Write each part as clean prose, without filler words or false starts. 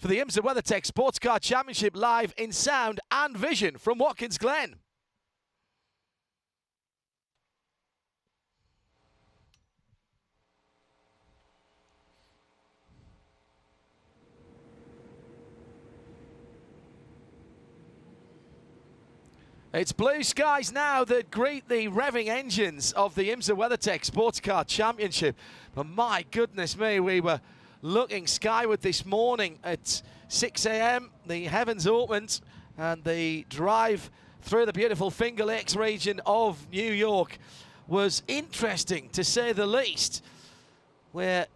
for the IMSA WeatherTech SportsCar Championship live in sound and vision from Watkins Glen. It's blue skies now that greet the revving engines of the IMSA WeatherTech SportsCar Championship. But my goodness me, we were looking skyward this morning at 6 a.m. The heavens opened and the drive through the beautiful Finger Lakes region of New York was interesting, to say the least. We're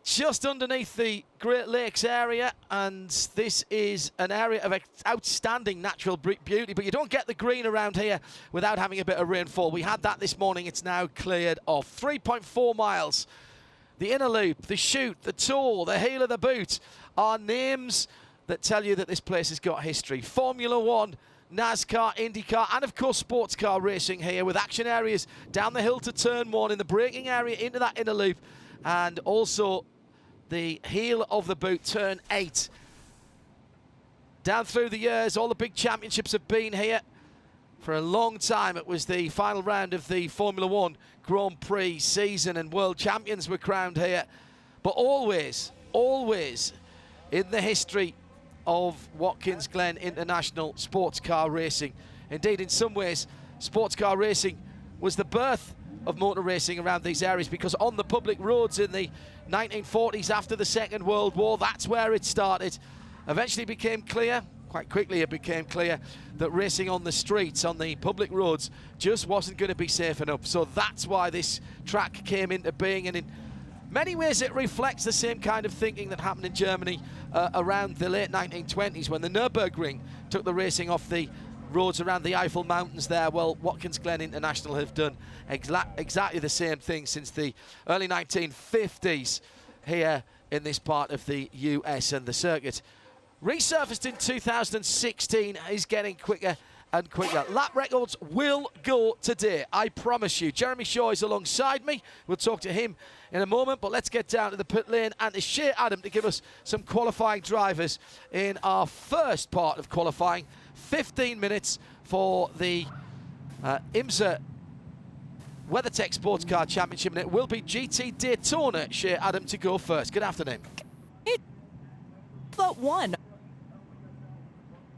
just underneath the Great Lakes area, and this is an area of outstanding natural beauty, but you don't get the green around here without having a bit of rainfall. We had that this morning. It's now cleared off. 3.4 miles. The inner loop, the chute, the tour, the heel of the boot are names that tell you that this place has got history. Formula One, NASCAR, IndyCar, and of course sports car racing here, with action areas down the hill to turn one, in the braking area into that inner loop, and also the heel of the boot, turn 8. Down through the years, all the big championships have been here. For a long time, it was the final round of the Formula One Grand Prix season, and world champions were crowned here. But always, always in the history of Watkins Glen International sports car racing. Indeed, in some ways, sports car racing was the birth of motor racing around these areas, because on the public roads in the 1940s, after the Second World War, that's where it started. Eventually it became clear, quite quickly it became clear, that racing on the streets, on the public roads, just wasn't going to be safe enough. So that's why this track came into being, and in many ways it reflects the same kind of thinking that happened in Germany around the late 1920s, when the Nürburgring took the racing off the roads around the Eiffel Mountains there. Well, Watkins Glen International have done exactly the same thing since the early 1950s here in this part of the US, and the circuit, resurfaced in 2016, is getting quicker and quicker. Lap records will go today, I promise you. Jeremy Shaw is alongside me. We'll talk to him in a moment, but let's get down to the pit lane and to Shea Adam to give us some qualifying drivers in our first part of qualifying. 15 minutes for the IMSA WeatherTech SportsCar Championship, and it will be GT Daytona. Shea Adam to go first. Good afternoon. But one.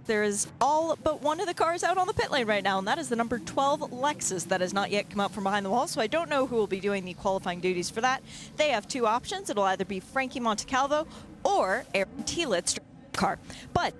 There is all but one of the cars out on the pit lane right now, and that is the number 12 Lexus that has not yet come out from behind the wall, so I don't know who will be doing the qualifying duties for that. They have two options. It'll either be Frankie Montecalvo or Aaron Tielett's car. But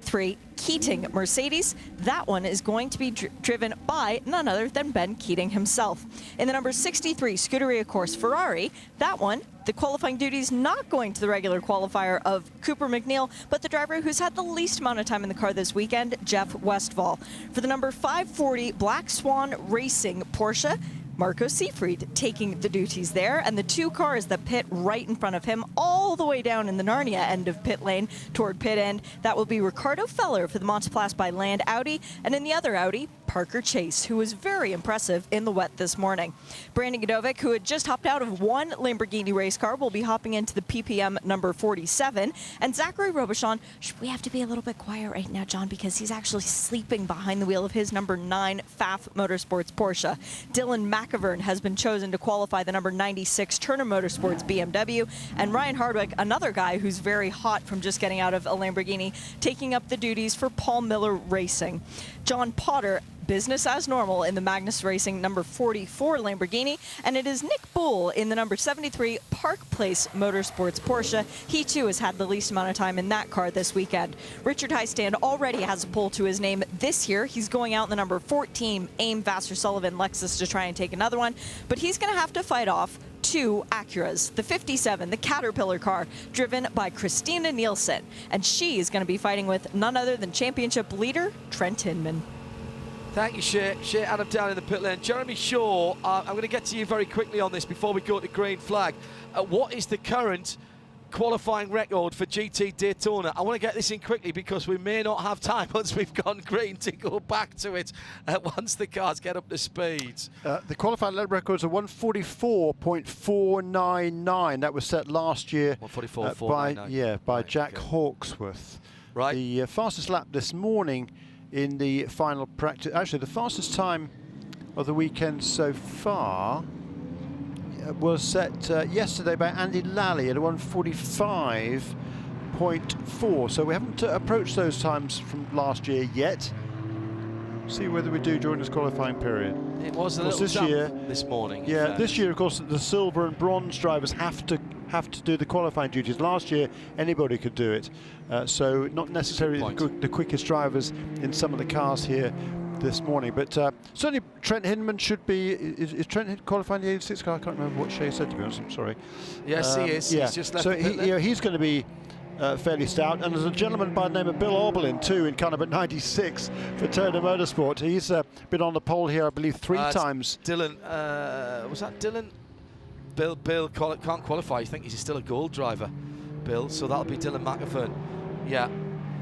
3 Keating Mercedes, that one is going to be driven by none other than Ben Keating himself. In the number 63 Scuderia Corse Ferrari, that one, the qualifying duties not going to the regular qualifier of Cooper McNeil, but the driver who's had the least amount of time in the car this weekend, Jeff Westphal. For the number 540 Black Swan Racing Porsche, Marco Seefried taking the duties there, and the two cars that pit right in front of him all the way down in the Narnia end of pit lane toward pit end, that will be Ricardo Feller for the Montplace by Land Audi, and in the other Audi, Parker Chase, who was very impressive in the wet this morning. Brandon Godovic, who had just hopped out of one Lamborghini race car, will be hopping into the PPM number 47, and Zachary Robichon, we have to be a little bit quiet right now, John, because he's actually sleeping behind the wheel of his number 9 Pfaff Motorsports Porsche. Dylan McIvern has been chosen to qualify the number 96 Turner Motorsports BMW, and Ryan Hardwick, another guy who's very hot from just getting out of a Lamborghini, taking up the duties for Paul Miller Racing. John Potter, business as normal in the Magnus Racing number 44 Lamborghini, and it is Nick Bull in the number 73 Park Place Motorsports Porsche. He too has had the least amount of time in that car this weekend. Richard Heistand already has a pole to his name this year. He's going out in the number 14 AIM Vassar Sullivan Lexus to try and take another one, but he's going to have to fight off 2 Acuras, the 57, the Caterpillar car, driven by Christina Nielsen, and she is going to be fighting with none other than championship leader Trent Hinman. Thank you, Shea. Shea Adam down in the pit lane. Jeremy Shaw, I'm going to get to you very quickly on this before we go to green flag. What is the current qualifying record for GT Daytona. I want to get this in quickly because we may not have time once we've gone green to go back to it once the cars get up to speed. The qualifying lap records are 144.499. That was set last year 144.499. by Jack Hawksworth. Right. The fastest lap this morning in the final practice. Actually, the fastest time of the weekend so far was set yesterday by Andy Lally at 145.4. So we haven't approached those times from last year yet. See whether we do during this qualifying period. It was a little this damp year, this morning. Yeah, this year, of course, the silver and bronze drivers have to do the qualifying duties. Last year, anybody could do it. So not necessarily the quickest drivers in some of the cars here this morning, but certainly Trent Hinman should be. Is Trent qualifying the 86 car? I can't remember what Shea said, to be honest. I'm sorry. Yes, he is. Yeah. He's just left. So he's going to be fairly stout. And there's a gentleman by the name of Bill Oberlin too in car number 96 for Turner Motorsport. He's been on the pole here, I believe, 3 times. Dylan, was that Dylan? Bill can't qualify. I think he's still a gold driver, Bill. So that'll be Dylan McAfee. Yeah.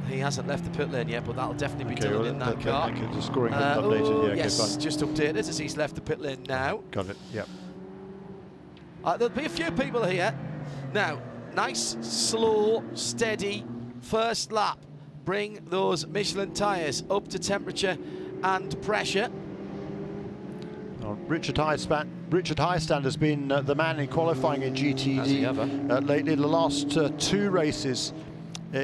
He hasn't left the pit lane yet, but that'll definitely be Dylan in that car. The scoring updated. Yeah, yes, just updated as he's left the pit lane now. Got it. Yeah. There'll be a few people here. Now, nice, slow, steady first lap. Bring those Michelin tyres up to temperature and pressure. Richard Highstand has been the man in qualifying in GTD lately. The last 2 races.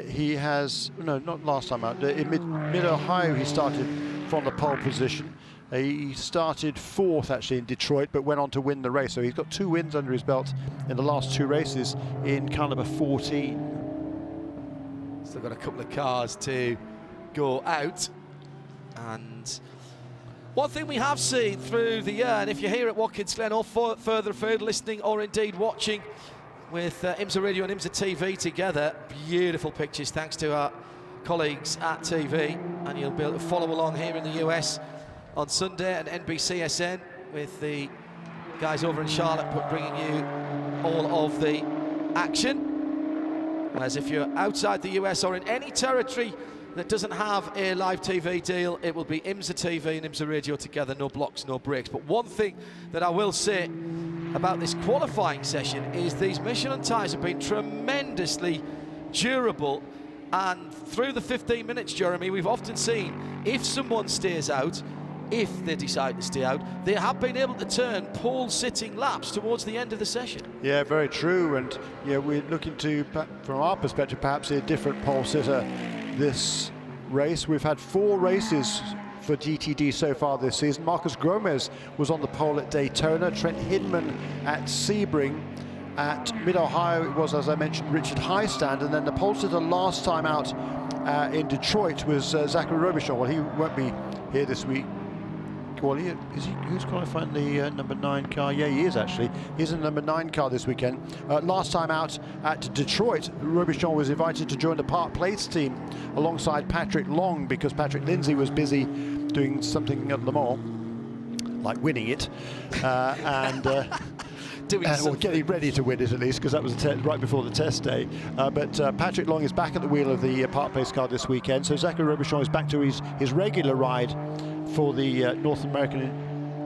He has, no, not last time out, in mid-Ohio he started from the pole position. He started 4th actually in Detroit, but went on to win the race. So he's got 2 wins under his belt in the last 2 races in car number 14. Still got a couple of cars to go out. And one thing we have seen through the year, and if you're here at Watkins Glen or further afield listening or indeed watching with IMSA Radio and IMSA TV together, beautiful pictures thanks to our colleagues at TV, and you'll be able to follow along here in the US on Sunday at NBCSN with the guys over in Charlotte bringing you all of the action. Whereas if you're outside the US or in any territory that doesn't have a live TV deal, it will be IMSA TV and IMSA Radio together, no blocks, no breaks. But one thing that I will say about this qualifying session is these Michelin tyres have been tremendously durable, and through the 15 minutes, Jeremy, we've often seen if someone stays out, if they decide to stay out, they have been able to turn pole sitting laps towards the end of the session. Yeah, very true. And yeah, we're looking to, from our perspective, perhaps see a different pole sitter this race. We've had 4 races for GTD so far this season. Marcus Gomez was on the pole at Daytona, Trent Hinman at Sebring. At Mid-Ohio, it was, as I mentioned, Richard Highstand, and then the pole sitter last time out in Detroit was Zachary Robichon. Well, he won't be here this week. Well, who's qualifying the number 9 car? Yeah, he is actually. He's in the number 9 car this weekend. Last time out at Detroit, Robichon was invited to join the Park Place team alongside Patrick Long because Patrick Lindsay was busy doing something at Le Mans, like winning it, or getting ready to win it at least, because that was right before the test day. But Patrick Long is back at the wheel of the Park Place car this weekend, so Zachary Robichon is back to his regular ride for the North American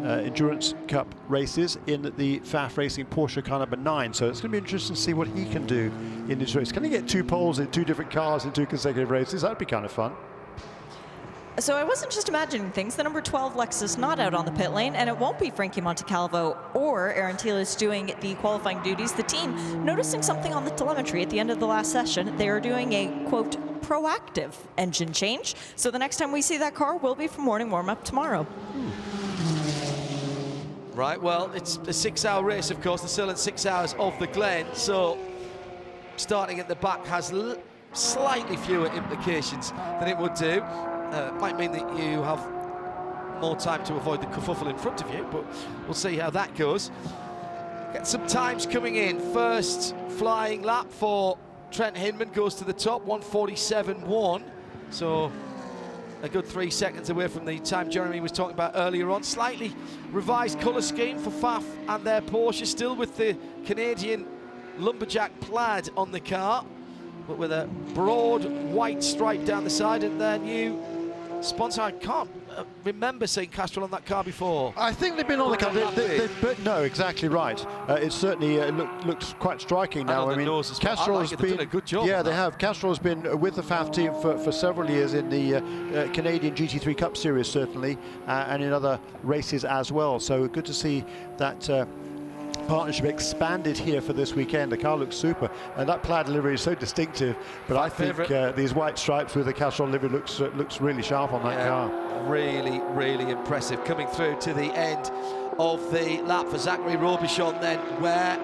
Endurance Cup races in the FAF Racing Porsche car number 9. So it's going to be interesting to see what he can do in this race. Can he get 2 poles in 2 different cars in 2 consecutive races? That'd be kind of fun. So I wasn't just imagining things. The number 12 Lexus not out on the pit lane, and it won't be Frankie Montecalvo or Aaron Telis doing the qualifying duties. The team noticing something on the telemetry at the end of the last session. They are doing a, quote, proactive engine change. So the next time we see that car will be for morning warm-up tomorrow. Right, well, it's a 6-hour race, of course. They're still in 6 hours of the Glen, so starting at the back has slightly fewer implications than it would do. Might mean that you have more time to avoid the kerfuffle in front of you, but we'll see how that goes. Get some times coming in. First flying lap for Trent Hinman goes to the top, 1:47.1. So a good 3 seconds away from the time Jeremy was talking about earlier on. Slightly revised colour scheme for FAF and their Porsche, still with the Canadian lumberjack plaid on the car, but with a broad white stripe down the side, and their new sponsor. I can't remember seeing Castrol on that car before. I think they've been on the car. No, exactly right. It certainly looks quite striking now. I mean, Castrol has been done a good job. Yeah, they have. Castrol has been with the FAF team for several years in the Canadian GT3 Cup Series, certainly, and in other races as well. So good to see that partnership expanded here for this weekend. The car looks super, and that plaid livery is so distinctive. But I think these white stripes with the Castrol livery looks really sharp on that car. Really, really impressive. Coming through to the end of the lap for Zachary Robichon. Then where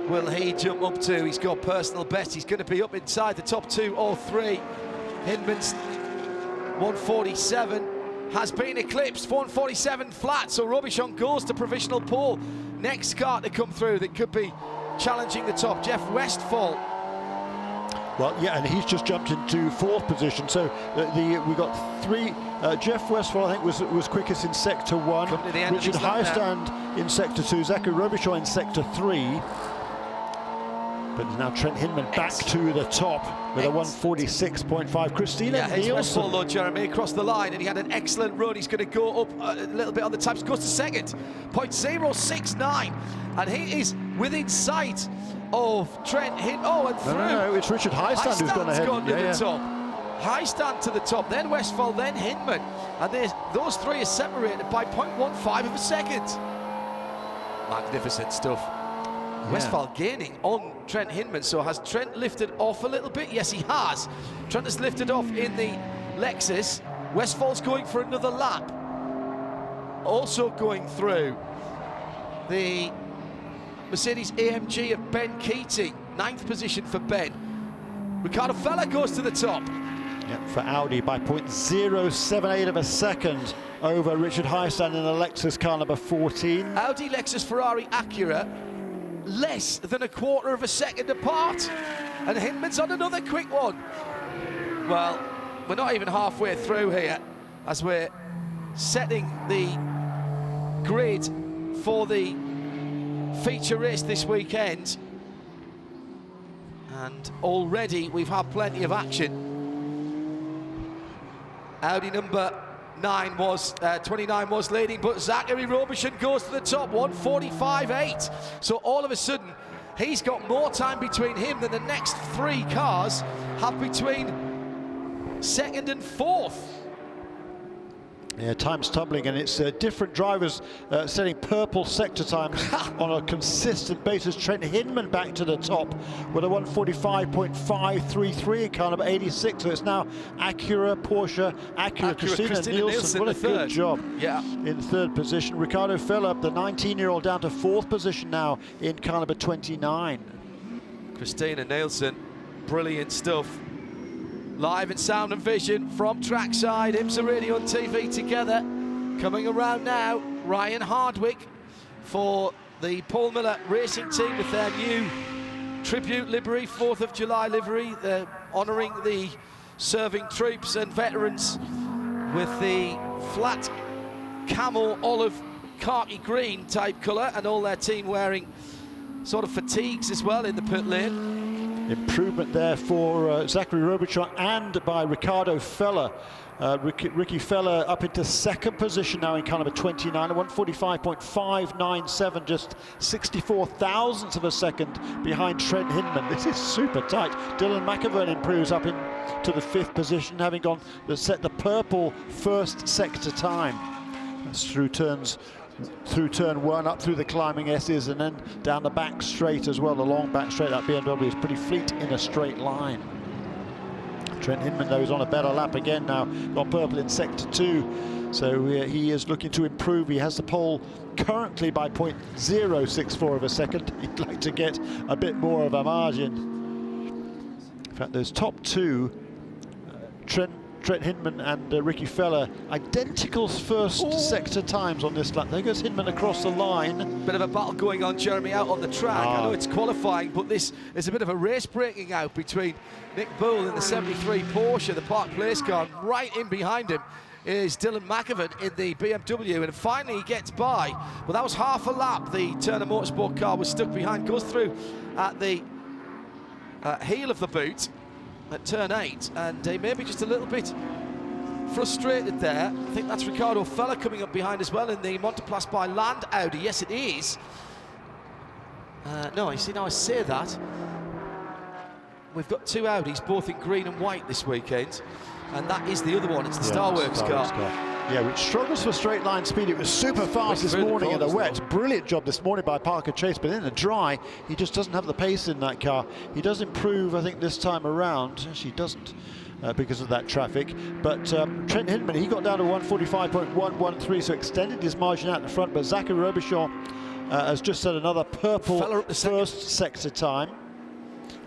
will he jump up to? He's got personal best. He's going to be up inside the top 2 or 3. Hindman's 147 has been eclipsed. 147 flat. So Robichon goes to provisional pole. Next car to come through that could be challenging the top, Jeff Westphal. Well, yeah, and he's just jumped into 4th position. So we got 3. Jeff Westphal, I think, was quickest in sector 1. Richard Highstand in sector 2. Zachary Robichon in sector 3. But now Trent Hindman back to the top with a 146.5. Christina Nielsen. Westphal, though, Jeremy, across the line, and he had an excellent run. He's going to go up a little bit on the times. Goes to second, 0.069, and he is within sight of Trent Hindman. Oh, and through. No, it's Richard Highstand who's gone ahead. To the top. Highstand to the top, then Westphal, then Hindman, and those 3 are separated by 0.15 of a second. Magnificent stuff. Yeah. Westphal gaining on Trent Hindman. So has Trent lifted off a little bit? Yes, he has. Trent has lifted off in the Lexus. Westphal's going for another lap. Also going through the Mercedes AMG of Ben Keating. 9th position for Ben. Ricardo Fella goes to the top. Yeah, for Audi by 0.078 of a second over Richard Highstand in the Lexus car number 14. Audi, Lexus, Ferrari, Acura, less than a quarter of a second apart, and Hindman's on another quick one. Well, we're not even halfway through here as we're setting the grid for the feature race this weekend, and already we've had plenty of action. Audi number 29 was leading, but Zachary Robichon goes to the top, 145.8. So all of a sudden, he's got more time between him than the next 3 cars have between 2nd and 4th. Yeah, time's tumbling, and it's different drivers setting purple sector times on a consistent basis. Trent Hindman back to the top with a 145.533 in car number 86. So it's now Acura, Porsche, Acura, Christina Nielsen. What a good job in 3rd position. Ricardo Fella, the 19-year-old, down to 4th position now in car number 29. Christina Nielsen, brilliant stuff. Live in sound and vision from trackside, IMSA Radio and TV together. Coming around now, Ryan Hardwick for the Paul Miller Racing Team with their new tribute livery, 4th of July livery. They're honouring the serving troops and veterans with the flat camel olive khaki green type colour, and all their team wearing sort of fatigues as well in the pit lane. Improvement there for Zachary Robichon and by Ricardo Fella. Ricky Fella up into 2nd position now in car number 29, 145.597, just 64 thousandths of a second behind Trent Hindman. This is super tight. Dylan McAvern improves up into the 5th position, having gone to set the purple 1st sector time. That's through turn 1, up through the climbing S's, and then down the back straight as well, the long back straight. That BMW is pretty fleet in a straight line. Trent Hindman, though, is on a better lap again now, got purple in sector 2, so he is looking to improve. He has the pole currently by 0.064 of a second. He'd like to get a bit more of a margin. In fact, those top 2, Trent Hindman and Ricky Fella, identical 1st sector times on this lap. There goes Hindman across the line. Bit of a battle going on, Jeremy, out on the track. I know it's qualifying, but this is a bit of a race breaking out between Nick Bull in the 73 Porsche, the Park Place car, right in behind him is Dylan McAvan in the BMW, and finally he gets by. Well, that was half a lap. The Turner Motorsport car was stuck behind, goes through at the heel of the boot at turn 8, and he may be just a little bit frustrated there. I think that's Ricardo Feller coming up behind as well in the Monteplas by Land Audi. Yes, it is. No, you see, now I say that, we've got 2 Audis, both in green and white this weekend, and that is the other one. It's the Starworks car. Yeah, which struggles for straight line speed. It was super fast this morning in the wet. Brilliant job this morning by Parker Chase, but in the dry, he just doesn't have the pace in that car. He does improve, I think, this time around. Actually, he doesn't because of that traffic. But Trent Hinman, he got down to 145.113, so extended his margin out the front. But Zachary Robichon has just set another purple first sector time.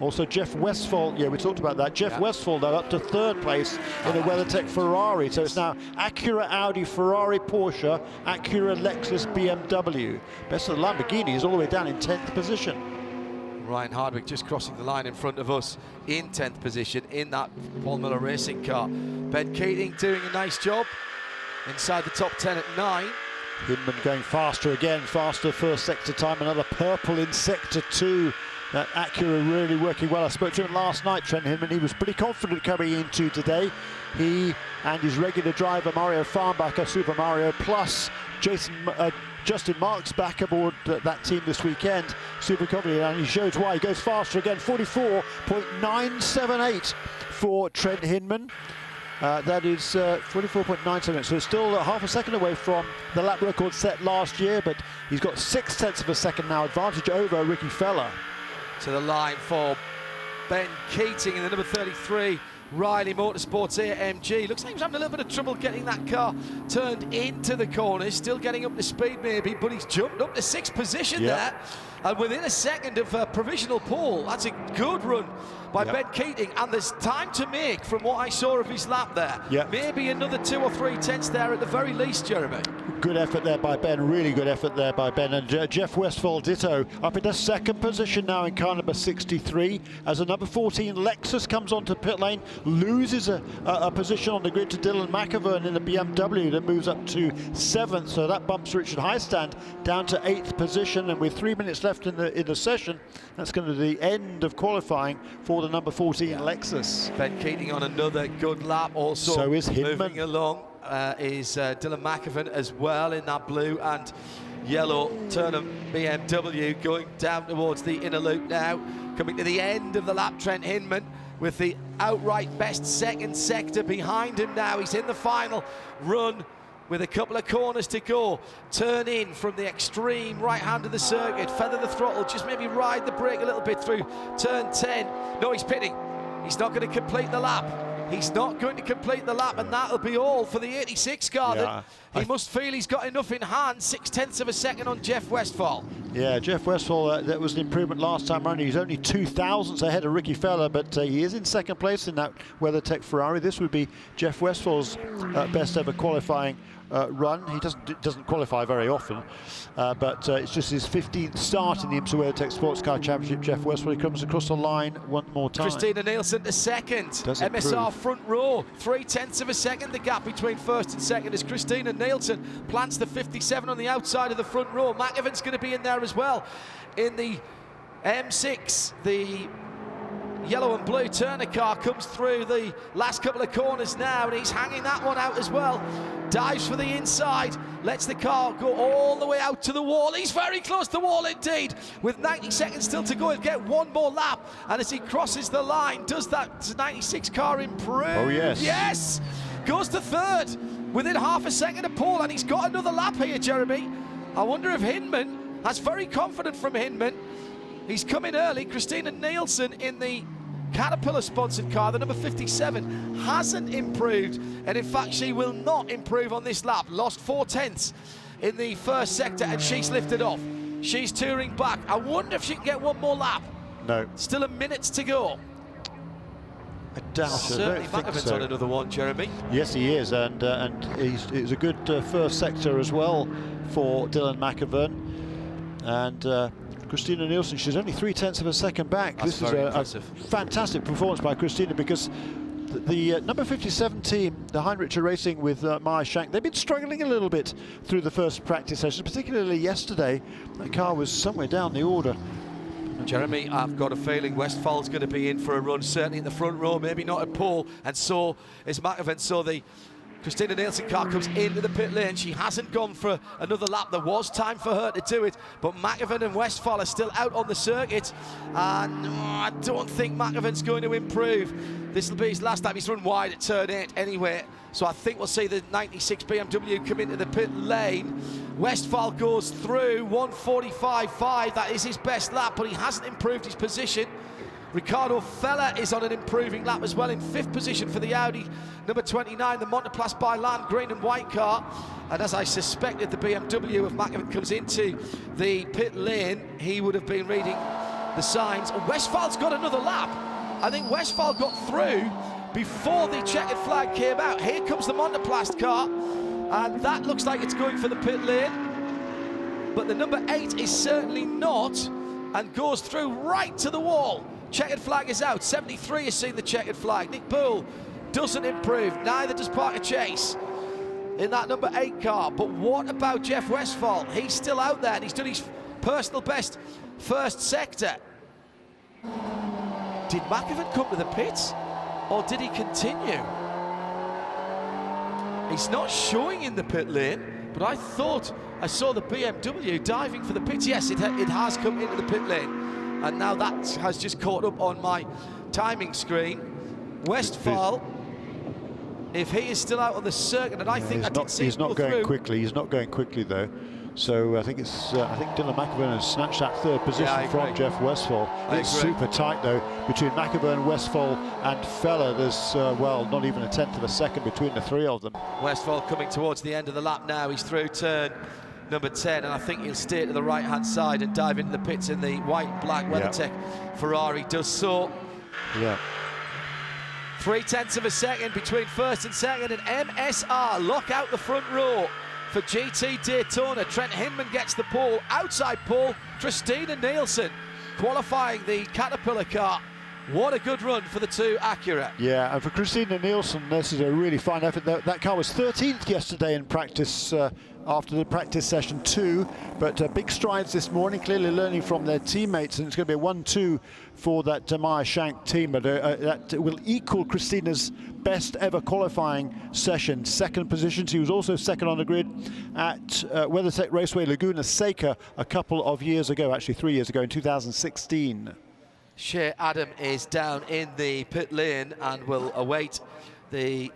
Also, Jeff Westphal, yeah, we talked about that. Jeff Westphal, though, up to 3rd place in a WeatherTech Ferrari. So it's now Acura, Audi, Ferrari, Porsche, Acura, Lexus, BMW. Best of the Lamborghini is all the way down in 10th position. Ryan Hardwick just crossing the line in front of us in 10th position in that Paul Miller racing car. Ben Keating doing a nice job inside the top 10 at 9. Hinman going faster again, faster first sector time, another purple in sector 2. That Acura really working well. I spoke to him last night, Trent Hinman. He was pretty confident coming into today. He and his regular driver, Mario Farnbacher, Super Mario, plus Justin Marks back aboard that team this weekend, super confident, and he shows why. He goes faster again, 44.978 for Trent Hinman. That is 44.978, so it's still half a second away from the lap record set last year, but he's got 0.6 of a second now advantage over Ricky Feller. To the line for Ben Keating in the number 33 Riley Motorsports AMG. Looks like he was having a little bit of trouble getting that car turned into the corners, still getting up to speed maybe, but he's jumped up to 6th position there, and within a second of provisional pole. That's a good run by Ben Keating, and there's time to make from what I saw of his lap there. Maybe another 2 or 3 tenths there at the very least, Jeremy. Good effort there by Ben, really good effort there by Ben. And Jeff Westphal ditto, up in the 2nd position now in car number 63, as a number 14 Lexus comes onto pit lane, loses a position on the grid to Dylan McAvan in the BMW that moves up to 7th, so that bumps Richard Highstand down to 8th position, and with 3 minutes left in the session, that's going to be the end of qualifying for the number 14 Lexus. Ben Keating on another good lap, also so is Hinman. Moving along is Dylan McAvan as well in that blue and yellow Turner BMW, going down towards the inner loop now, coming to the end of the lap. Trent Hinman with the outright best 2nd sector behind him now. He's in the final run with a couple of corners to go. Turn in from the extreme right hand of the circuit, feather the throttle, just maybe ride the brake a little bit through turn 10. No, he's pitting. He's not going to complete the lap. He's not going to complete the lap, and that'll be all for the 86 car. He must feel he's got enough in hand. 0.6 of a second on Jeff Westphal. Yeah, Jeff Westphal, that was an improvement last time around. He's only 0.02 ahead of Ricky Feller, but he is in 2nd place in that WeatherTech Ferrari. This would be Jeff Westphal's best ever qualifying run. He doesn't qualify very often, but it's just his 15th start in the IMSA WeatherTech SportsCar Championship. Jeff Westphal comes across the line one more time. Christina Nielsen to 2nd. MSR front row, 0.3 of a second the gap between 1st and 2nd as Christina Nielsen plants the 57 on the outside of the front row. McAvan's going to be in there as well in the M6. The yellow and blue Turner car comes through the last couple of corners now, and he's hanging that one out as well. Dives for the inside, lets the car go all the way out to the wall. He's very close to the wall indeed. With 90 seconds still to go, he'll get one more lap, and as he crosses the line, does that 96 car improve? Oh yes. Yes! Goes to 3rd within half a second of pole, and he's got another lap here, Jeremy. I wonder if Hinman, that's very confident from Hinman. He's coming early. Christina Nielsen in the Caterpillar-sponsored car, the number 57, hasn't improved, and in fact she will not improve on this lap. Lost 0.4 in the 1st sector, and she's lifted off. She's touring back. I wonder if she can get one more lap. No. Still a minute to go. I doubt it. Certainly McAvan's on another one, Jeremy. Yes, he is, and it's a good 1st sector as well for Dylan McAvan. And Christina Nielsen, she's only 0.3 of a second back. This is a fantastic performance by Christina, because The number 57 team, the Heinricher Racing with Meyer Shank, they've been struggling a little bit through the first practice session, particularly yesterday. That car was somewhere down the order. Jeremy, I've got a feeling Westphal's going to be in for a run, certainly in the front row, maybe not at pole, and so is McAvan. So the Christina Nielsen car comes into the pit lane. She hasn't gone for another lap. There was time for her to do it, but McAvan and Westphal are still out on the circuit, and I don't think McAvan's going to improve. This will be his last time. He's run wide at turn 8 anyway, so I think we'll see the 96 BMW come into the pit lane. Westphal goes through 1:45.5. That is his best lap, but he hasn't improved his position. Ricardo Feller is on an improving lap as well, in 5th position for the Audi number 29, the Monteplas by Land green and white car. And as I suspected, the BMW, if McAvan comes into the pit lane, he would have been reading the signs. And Westphal's got another lap. I think Westphal got through before the checkered flag came out. Here comes the Monteplas car, and that looks like it's going for the pit lane. But the number 8 is certainly not, and goes through right to the wall. Checkered flag is out. 73 has seen the checkered flag. Nick Poole doesn't improve. Neither does Parker Chase in that number 8 car. But what about Jeff Westphal? He's still out there, and he's done his personal best first sector. Did McAvan come to the pits, or did he continue? He's not showing in the pit lane, but I thought I saw the BMW diving for the pits. Yes, it has come into the pit lane. And now that has just caught up on my timing screen. Westphal, if he is still out on the circuit, and I think I did see he's him go not going through. quickly. He's not going quickly though. So I think Dylan McAvan has snatched that 3rd position from Jeff Westphal. It's super tight though between McAvan, Westphal, and Feller. There's well, not even a 1/10 of a second between the 3 of them. Westphal coming towards the end of the lap now. He's through turn number 10, and I think he'll steer to the right-hand side and dive into the pits in the white and black WeatherTech Ferrari. Does so. Yeah. 0.3 of a second between first and second, and MSR lock out the front row for GT Daytona. Trent Hinman gets the pole. Outside pole, Christina Nielsen qualifying the Caterpillar car. What a good run for the 2 Acura. Yeah, and for Christina Nielsen, this is a really fine effort. That car was 13th yesterday in practice after the practice session 2, but big strides this morning, clearly learning from their teammates, and it's going to be a 1-2 for that Meyer Shank team, but that will equal Christina's best ever qualifying session. 2nd position. She was also 2nd on the grid at WeatherTech Raceway Laguna Seca a couple of years ago, actually 3 years ago in 2016. Shea Adam is down in the pit lane and will await the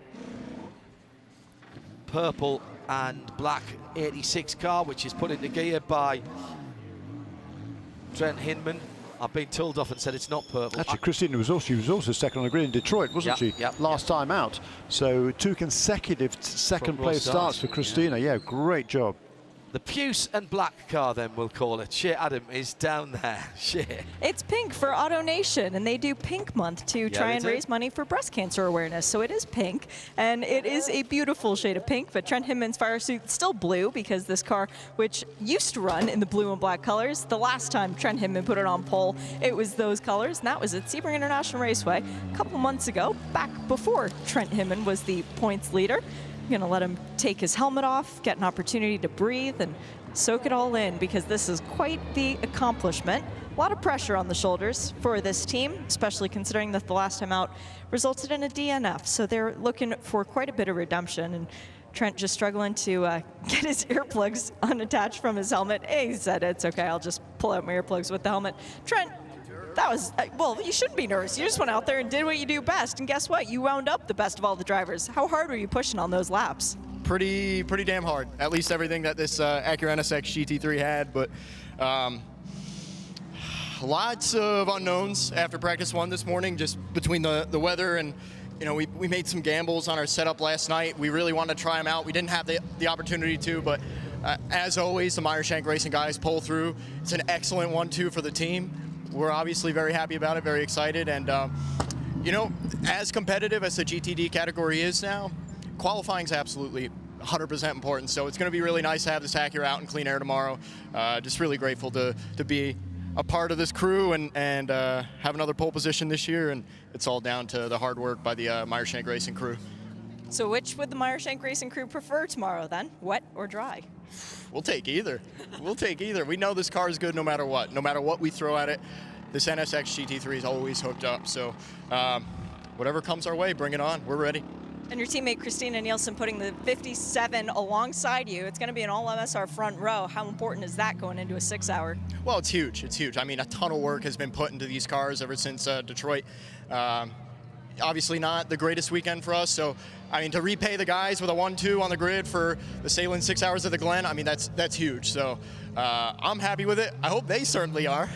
purple and black 86 car, which is put into gear by Trent Hinman. I've been told off and said it's not purple. Actually, Christina was also 2nd on the grid in Detroit, wasn't she? Yep. Last time out. So 2 consecutive 2nd place starts for Christina. Yeah, great job. The puce and black car, then we'll call it. Shea Adam is down there. Shea. It's pink for Auto Nation, and they do Pink Month to try and raise money for breast cancer awareness. So it is pink, and it is a beautiful shade of pink. But Trent Hinman's fire suit is still blue, because this car, which used to run in the blue and black colors, the last time Trent Hinman put it on pole, it was those colors, and that was at Sebring International Raceway a couple months ago, back before Trent Hinman was the points leader. Going to let him take his helmet off, get an opportunity to breathe and soak it all in, because this is quite the accomplishment. A lot of pressure on the shoulders for this team, especially considering that the last time out resulted in a DNF. So they're looking for quite a bit of redemption, and Trent just struggling to get his earplugs unattached from his helmet. He said, it's okay, I'll just pull out my earplugs with the helmet. Trent, that was, well, you shouldn't be nervous. You just went out there and did what you do best. And guess what? You wound up the best of all the drivers. How hard were you pushing on those laps? Pretty damn hard. At least everything that this Acura NSX GT3 had. But lots of unknowns after practice 1 this morning, just between the weather and, you know, we made some gambles on our setup last night. We really wanted to try them out. We didn't have the opportunity to, but as always, the Meyer Shank Racing guys pull through. It's an excellent 1-2 for the team. We're obviously very happy about it, very excited, and you know, as competitive as the GTD category is now, qualifying is absolutely 100% important. So it's going to be really nice to have this Acura out in clean air tomorrow. Just really grateful to be a part of this crew and have another pole position this year, and it's all down to the hard work by the Meyershank Racing crew. So which would the Meyershank Racing crew prefer tomorrow then, wet or dry? We'll take either. We'll take either. We know this car is good no matter what. No matter what we throw at it, this NSX GT3 is always hooked up. So whatever comes our way, bring it on. We're ready. And your teammate Christina Nielsen putting the 57 alongside you. It's going to be an all-MSR front row. How important is that going into a 6-hour? Well, it's huge. It's huge. I mean, a ton of work has been put into these cars ever since Detroit. Obviously not the greatest weekend for us. So, I mean, to repay the guys with a 1-2 on the grid for the Sahlen 6 hours of the Glen, I mean, that's huge. So I'm happy with it. I hope they certainly are.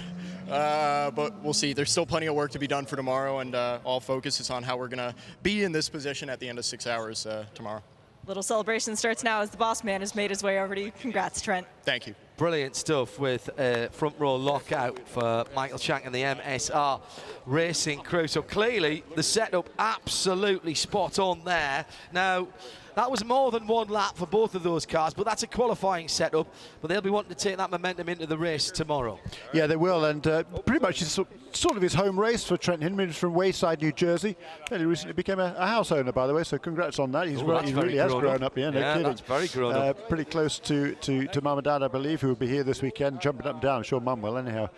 But we'll see. There's still plenty of work to be done for tomorrow, and all focus is on how we're going to be in this position at the end of 6 hours tomorrow. Little celebration starts now as the boss man has made his way over to you. Congrats, Trent. Thank you. Brilliant stuff with front row lockout for Michael Shank and the MSR Racing crew. So clearly the setup absolutely spot on there. Now, that was more than one lap for both of those cars, but that's a qualifying setup. But they'll be wanting to take that momentum into the race tomorrow. Yeah, they will, and pretty much it's sort of his home race for Trent Hinman. He's from Wayside, New Jersey. He recently became a house owner, by the way, so congrats on that. He really has grown up. Yeah, no kidding. That's very grown up. Pretty close to Mum and Dad, I believe, who will be here this weekend, jumping up and down. I'm sure Mum will, anyhow.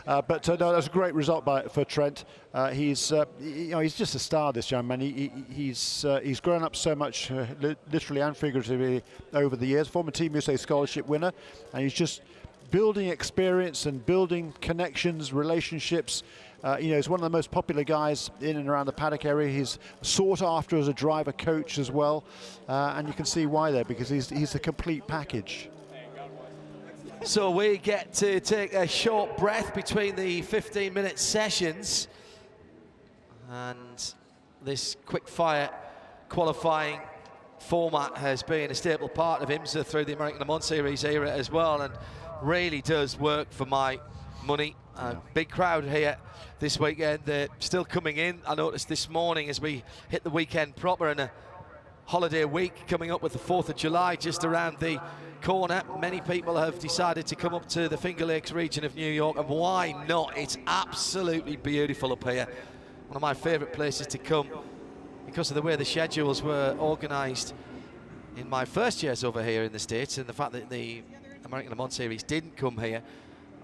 But no, that's a great result for Trent. He's just a star, this young man. He's grown up so much, literally and figuratively, over the years. Former Team USA scholarship winner, and he's just building experience and building connections, relationships. He's one of the most popular guys in and around the paddock area. He's sought after as a driver coach as well, and you can see why there, because he's a complete package. So we get to take a short breath between the 15-minute sessions, and this quick-fire qualifying format has been a staple part of IMSA through the American Le Mans Series era as well, and really does work for my money. Big crowd here this weekend. They're still coming in. I noticed this morning as we hit the weekend proper, and a holiday week coming up with the 4th of July just around the corner. Many people have decided to come up to the Finger Lakes region of New York, and why not? It's absolutely beautiful up here. One of my favourite places to come because of the way the schedules were organised in my first years over here in the States, and the fact that the American Le Mans Series didn't come here.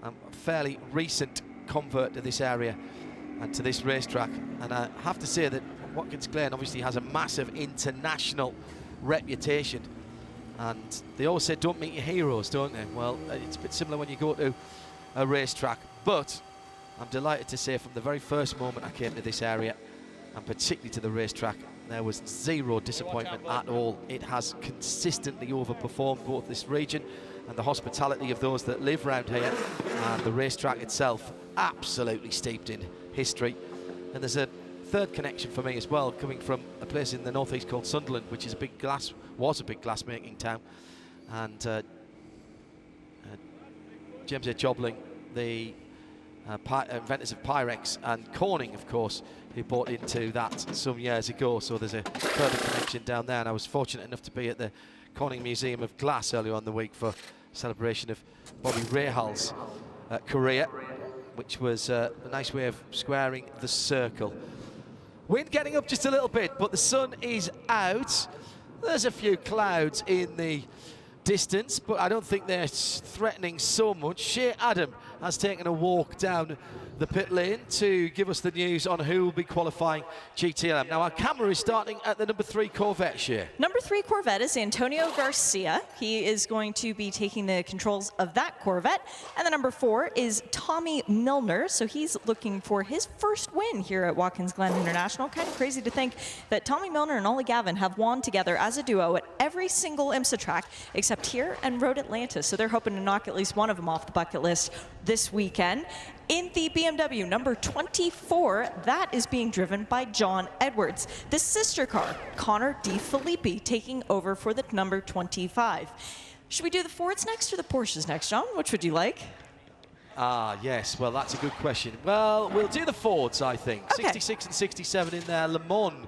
I'm a fairly recent convert to this area and to this racetrack, and I have to say that Watkins Glen obviously has a massive international reputation, and they always say don't meet your heroes, don't they? Well, it's a bit similar when you go to a racetrack, but I'm delighted to say from the very first moment I came to this area, and particularly to the racetrack, there was zero disappointment at all. It has consistently overperformed both this region and the hospitality of those that live around here, and the racetrack itself absolutely steeped in history. And there's a third connection for me as well, coming from a place in the northeast called was a big glass making town, and James A. Jobling, the inventors of Pyrex, and Corning, of course, who bought into that some years ago. So there's a further connection down there, and I was fortunate enough to be at the Corning Museum of Glass earlier on the week for celebration of Bobby Rahal's career, which was a nice way of squaring the circle. Wind getting up just a little bit, but the sun is out. There's a few clouds in the distance, but I don't think they're threatening so much. Shea Adam has taken a walk down the pit lane to give us the news on who will be qualifying GTLM. Now, our camera is starting at the number 3 Corvette, Shea. Number 3 Corvette is Antonio Garcia. He is going to be taking the controls of that Corvette. And the number 4 is Tommy Milner. So he's looking for his first win here at Watkins Glen International. Kind of crazy to think that Tommy Milner and Ollie Gavin have won together as a duo at every single IMSA track except here and Road Atlanta. So they're hoping to knock at least one of them off the bucket list this weekend. In the BMW number 24, that is being driven by John Edwards. The sister car, Connor De Filippi, taking over for the number 25. Should we do the Fords next or the Porsches next, John? Which would you like? Yes, well, that's a good question. Well, we'll do the Fords, I think. Okay. 66 and 67 in their Le Mans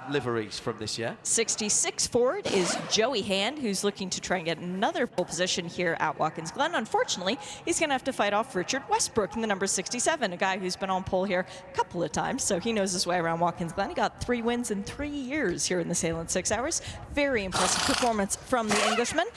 liveries from this year. 66 Ford is Joey Hand, who's looking to try and get another pole position here at Watkins Glen. Unfortunately, he's going to have to fight off Richard Westbrook in the number 67, a guy who's been on pole here a couple of times, so he knows his way around Watkins Glen. He got 3 wins in 3 years here in the Sahlen 6 Hours. Very impressive performance from the Englishman.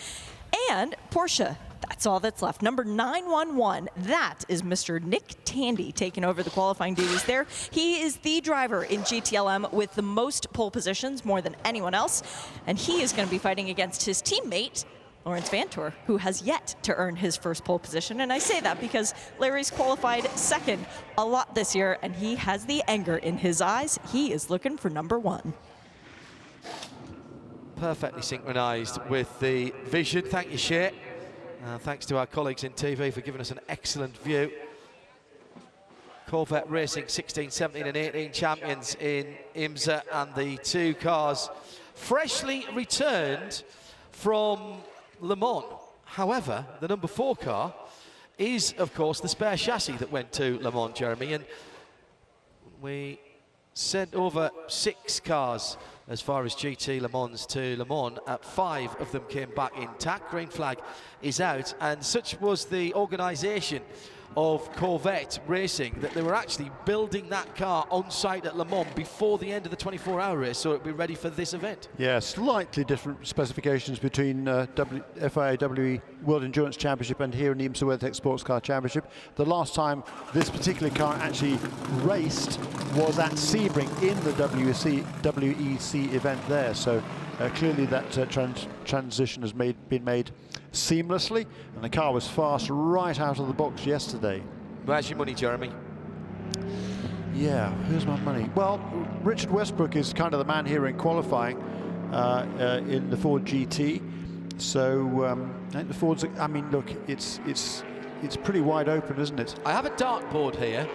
And Porsche, that's all that's left. Number 911, that is Mr. Nick Tandy taking over the qualifying duties there. He is the driver in GTLM with the most pole positions, more than anyone else. And he is going to be fighting against his teammate, Lawrence Vantor, who has yet to earn his first pole position. And I say that because Larry's qualified second a lot this year, and he has the anger in his eyes. He is looking for number 1. Perfectly synchronized with the vision. Thank you, Shea. Thanks to our colleagues in TV for giving us an excellent view. Corvette Racing 16, 17 and 18 champions in IMSA, and the 2 cars freshly returned from Le Mans. However, the number 4 car is, of course, the spare chassis that went to Le Mans, Jeremy, and we sent over 6 cars as far as GT Le Mans to Le Mans. 5 of them came back intact. Green flag is out, and such was the organisation of Corvette Racing that they were actually building that car on site at Le Mans before the end of the 24-hour race, so it'd be ready for this event. Yeah, slightly different specifications between FIA World Endurance Championship and here in the IMSA WeatherTech SportsCar Championship. The last time this particular car actually raced was at Sebring in the WEC event there, so clearly that transition has been made seamlessly, and the car was fast right out of the box yesterday. Where's your money, Jeremy? Yeah, here's my money. Well, Richard Westbrook is kind of the man here in qualifying in the Ford GT. So I think the Ford's, I mean, look, it's pretty wide open, isn't it? I have a dartboard here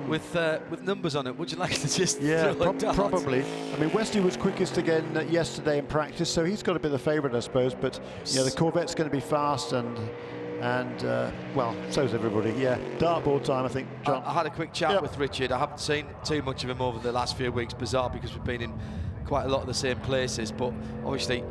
with numbers on it. Would you like to just throw a dart? Probably. I mean, Westy was quickest again yesterday in practice, so he's got to be the favourite, I suppose. But yeah, the Corvette's going to be fast, and well, so's everybody. Yeah, dartboard time, I think, John. I had a quick chat with Richard. I haven't seen too much of him over the last few weeks. Bizarre, because we've been in quite a lot of the same places, but obviously,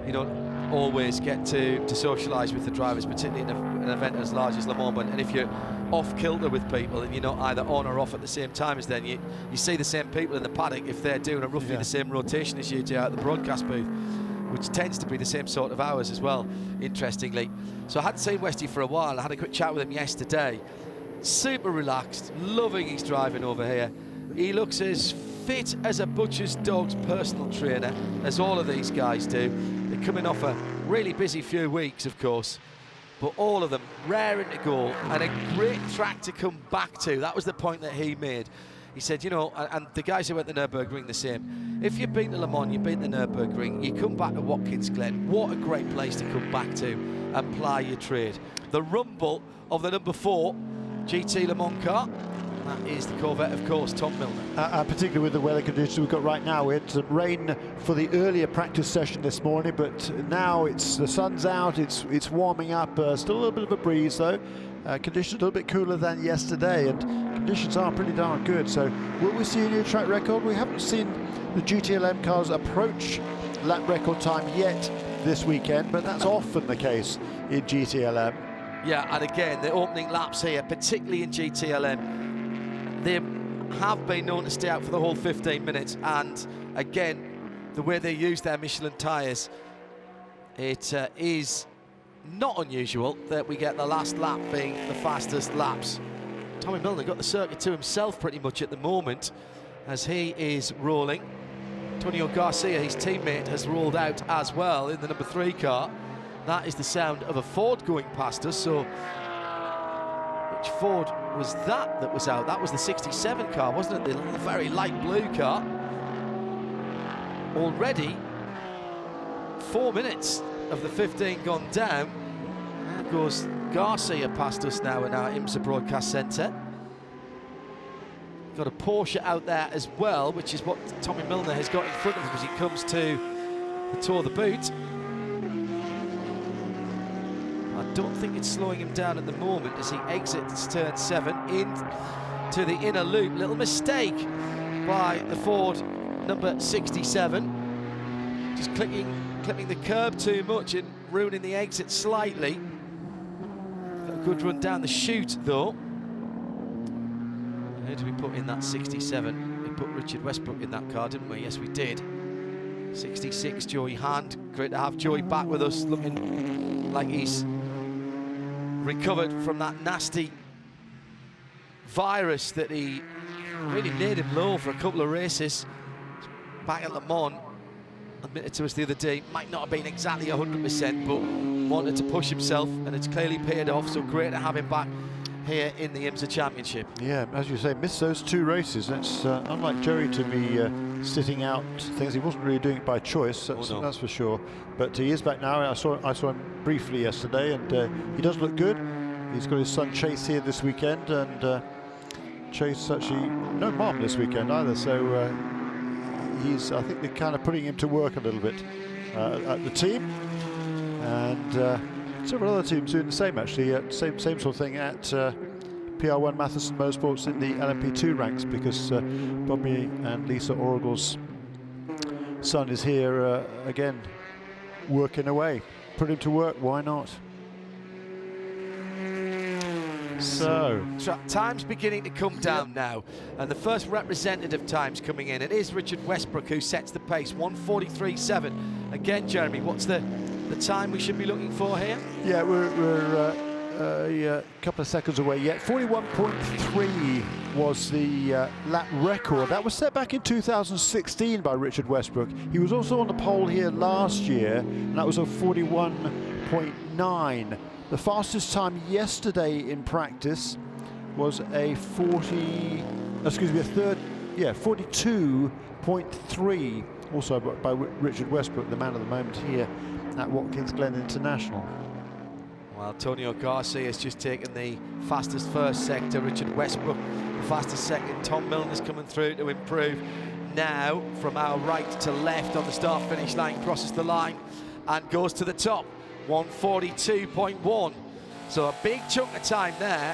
you know, always get to socialise with the drivers, particularly in an event as large as Le Mans. And if you're off kilter with people and you're not either on or off at the same time as them, you see the same people in the paddock if they're doing a roughly the same rotation as you do out at the broadcast booth, which tends to be the same sort of hours as well, interestingly. So I hadn't seen Westy for a while. I had a quick chat with him yesterday. Super relaxed, loving his driving over here. He looks as fit as a butcher's dog's personal trainer, as all of these guys do. They're coming off a really busy few weeks, of course, but all of them raring to go, and a great track to come back to. That was the point that he made. He said, you know, and the guys who went to Nürburgring the same, if you've been to Le Mans, you've been to Nürburgring, you come back to Watkins Glen, what a great place to come back to and ply your trade. The rumble of the number 4 GT Le Mans car, that is the Corvette, of course, Tom Milner. Particularly with the weather conditions we've got right now. We had some rain for the earlier practice session this morning, but now the sun's out, it's warming up. Still a little bit of a breeze though. Conditions a little bit cooler than yesterday, and conditions are pretty darn good. So will we see a new track record? We haven't seen the GTLM cars approach lap record time yet this weekend, but that's often the case in GTLM. Yeah, and again, the opening laps here, particularly in GTLM, they have been known to stay out for the whole 15 minutes, and again, the way they use their Michelin tyres, it is not unusual that we get the last lap being the fastest laps. Tommy Milner got the circuit to himself pretty much at the moment as he is rolling. Antonio Garcia, his teammate, has rolled out as well in the number 3 car. That is the sound of a Ford going past us. So which Ford was that was out? That was the 67 car, wasn't it? The very light blue car. Already 4 minutes of the 15 gone down. There goes Garcia past us now in our IMSA broadcast centre. Got a Porsche out there as well, which is what Tommy Milner has got in front of him as he comes to the Tour the Boot. I don't think it's slowing him down at the moment as he exits turn 7 into the inner loop. Little mistake by the Ford number 67. Just clipping the curb too much and ruining the exit slightly. Got a good run down the chute though. Who did we put in that 67? We put Richard Westbrook in that car, didn't we? Yes, we did. 66, Joey Hand. Great to have Joey back with us, looking like he's recovered from that nasty virus that he really laid him low for a couple of races. Back at Le Mans, admitted to us the other day, might not have been exactly 100%, but wanted to push himself, and it's clearly paid off, so great to have him back here in the IMSA Championship. Yeah, as you say, missed those 2 races. That's unlike Joey to be sitting out things. He wasn't really doing it by choice, that's for sure. But he is back now. I saw him briefly yesterday, and he does look good. He's got his son Chase here this weekend, and Chase actually no mom this weekend either. So he's, I think, they're kind of putting him to work a little bit at the team, and several other teams doing the same actually. Same sort of thing at PR1 Matheson Motorsports in the LMP2 ranks, because Bobby and Lisa Orgel's son is here again, working away. Put him to work, why not? So time's beginning to come down now, and the first representative time's coming in. It is Richard Westbrook who sets the pace, 1:43.7. Again, Jeremy, what's the time we should be looking for here? Yeah, we're a couple of seconds away yet. 41.3 was the lap record. That was set back in 2016 by Richard Westbrook. He was also on the pole here last year, and that was a 41.9. The fastest time yesterday in practice was a 42.3, also by Richard Westbrook, the man of the moment here at Watkins Glen International. Well, Antonio Garcia has just taken the fastest first sector. Richard Westbrook, the fastest second. Tom Milner's coming through to improve. Now, from our right to left on the start-finish line, crosses the line and goes to the top. 1:42.1. So a big chunk of time there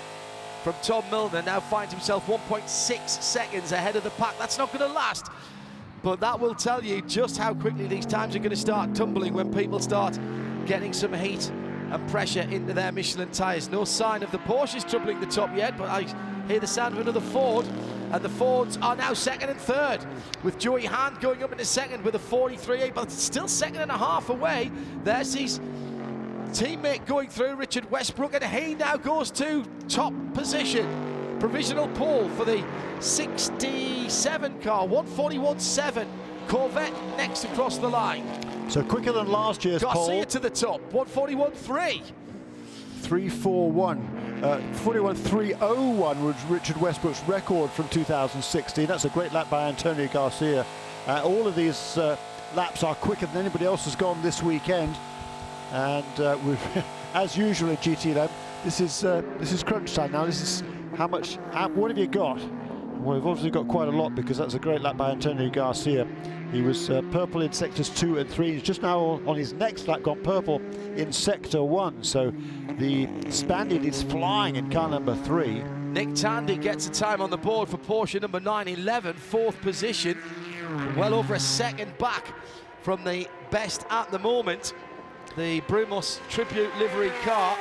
from Tom Milner. Now finds himself 1.6 seconds ahead of the pack. That's not going to last, but that will tell you just how quickly these times are going to start tumbling when people start getting some heat and pressure into their Michelin tyres. No sign of the Porsches troubling the top yet, but I hear the sound of another Ford, and the Fords are now second and third, with Joey Hand going up into second with a 43.8, but it's still second and a half away. There's his teammate going through, Richard Westbrook, and he now goes to top position. Provisional pole for the 67 car, 1:41.7. Corvette next across the line. So quicker than last year's pole. Garcia to the top, 1:41.3. 3:41. 41.301 was Richard Westbrook's record from 2016. That's a great lap by Antonio Garcia. All of these laps are quicker than anybody else has gone this weekend. And we've, as usual at GTLM, this is crunch time now. This is how much. What have you got? Well, we've obviously got quite a lot, because that's a great lap by Antonio Garcia. He was purple in sectors 2 and 3. He's just now on his next lap gone purple in sector 1. So the Spaniard is flying in car number 3. Nick Tandy gets a time on the board for Porsche number 911, 4th position, well over a second back from the best at the moment. The Brumos Tribute livery car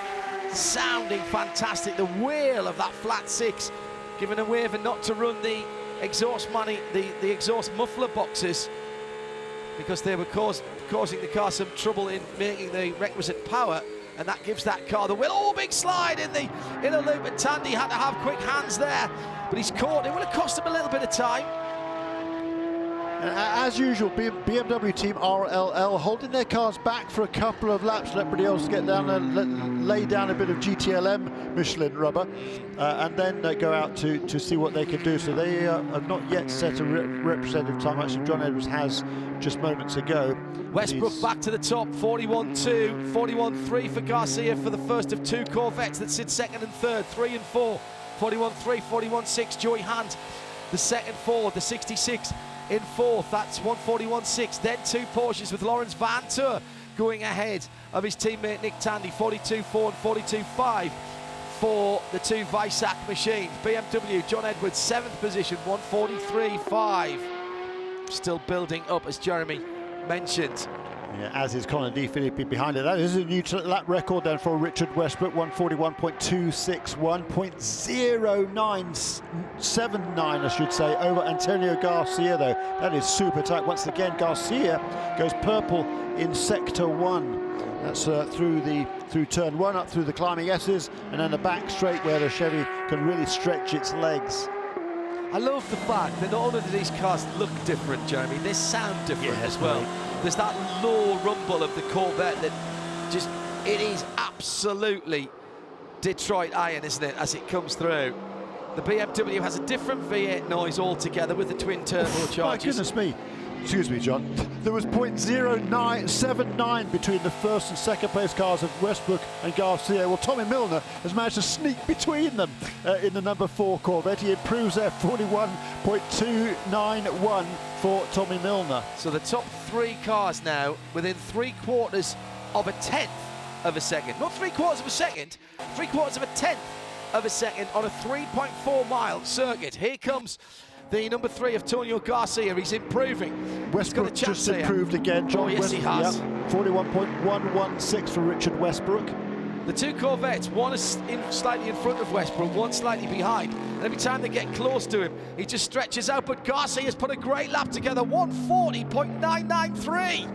sounding fantastic. The wheel of that flat 6 giving a waiver not to run the exhaust the exhaust muffler boxes, because they were causing the car some trouble in making the requisite power, and that gives that car the wheel. Oh, big slide in the inner loop, and Tandy had to have quick hands there, but he's caught. It would have cost him a little bit of time. As usual, BMW team RLL holding their cars back for a couple of laps, let everybody else get down and lay down a bit of GTLM Michelin rubber, and then go out to see what they can do. So they have not yet set a representative time. Actually, John Edwards has just moments ago. Westbrook back to the top, 41.2, 41.3 for Garcia for the first of 2 Corvettes that sit second and third, 3 and 4, 41.3, 41.6, Joey Hand, the second Ford, the 66 in 4th, that's 1:41.6. Then 2 Porsches with Lawrence Van Tour going ahead of his teammate Nick Tandy, 42.4 and 42.5 for the 2 Weissach machines. BMW, John Edwards, 7th position, 1:43.5. still building up, as Jeremy mentioned. Yeah, as is Connor De Filippi behind it. That is a new lap record then for Richard Westbrook, 141.261, 0.0979, I should say, over Antonio Garcia, though. That is super tight. Once again, Garcia goes purple in sector 1. That's through turn 1, up through the climbing S's, and then the back straight where the Chevy can really stretch its legs. I love the fact that not only do these cars look different, Jeremy, they sound different as well. Right. There's that low rumble of the Corvette that just, it is absolutely Detroit iron, isn't it, as it comes through. The BMW has a different V8 noise altogether with the twin turbochargers. My goodness me. Excuse me, John. There was 0.0979 between the first and second place cars of Westbrook and Garcia. Well, Tommy Milner has managed to sneak between them in the number 4 Corvette. He improves there, 41.291 for Tommy Milner. So the top 3 cars now within 3/4 of a tenth of a second. Not 3/4 of a second, 3/4 of a tenth of a second on a 3.4-mile circuit. Here comes the number 3 of Antonio Garcia. He's improving. Westbrook He's got a chance just improved again, John. Oh, yes, he has. Yep, 41.116 for Richard Westbrook. The 2 Corvettes, one is slightly in front of Westbrook, one slightly behind. And every time they get close to him, he just stretches out. But Garcia's put a great lap together, 140.993.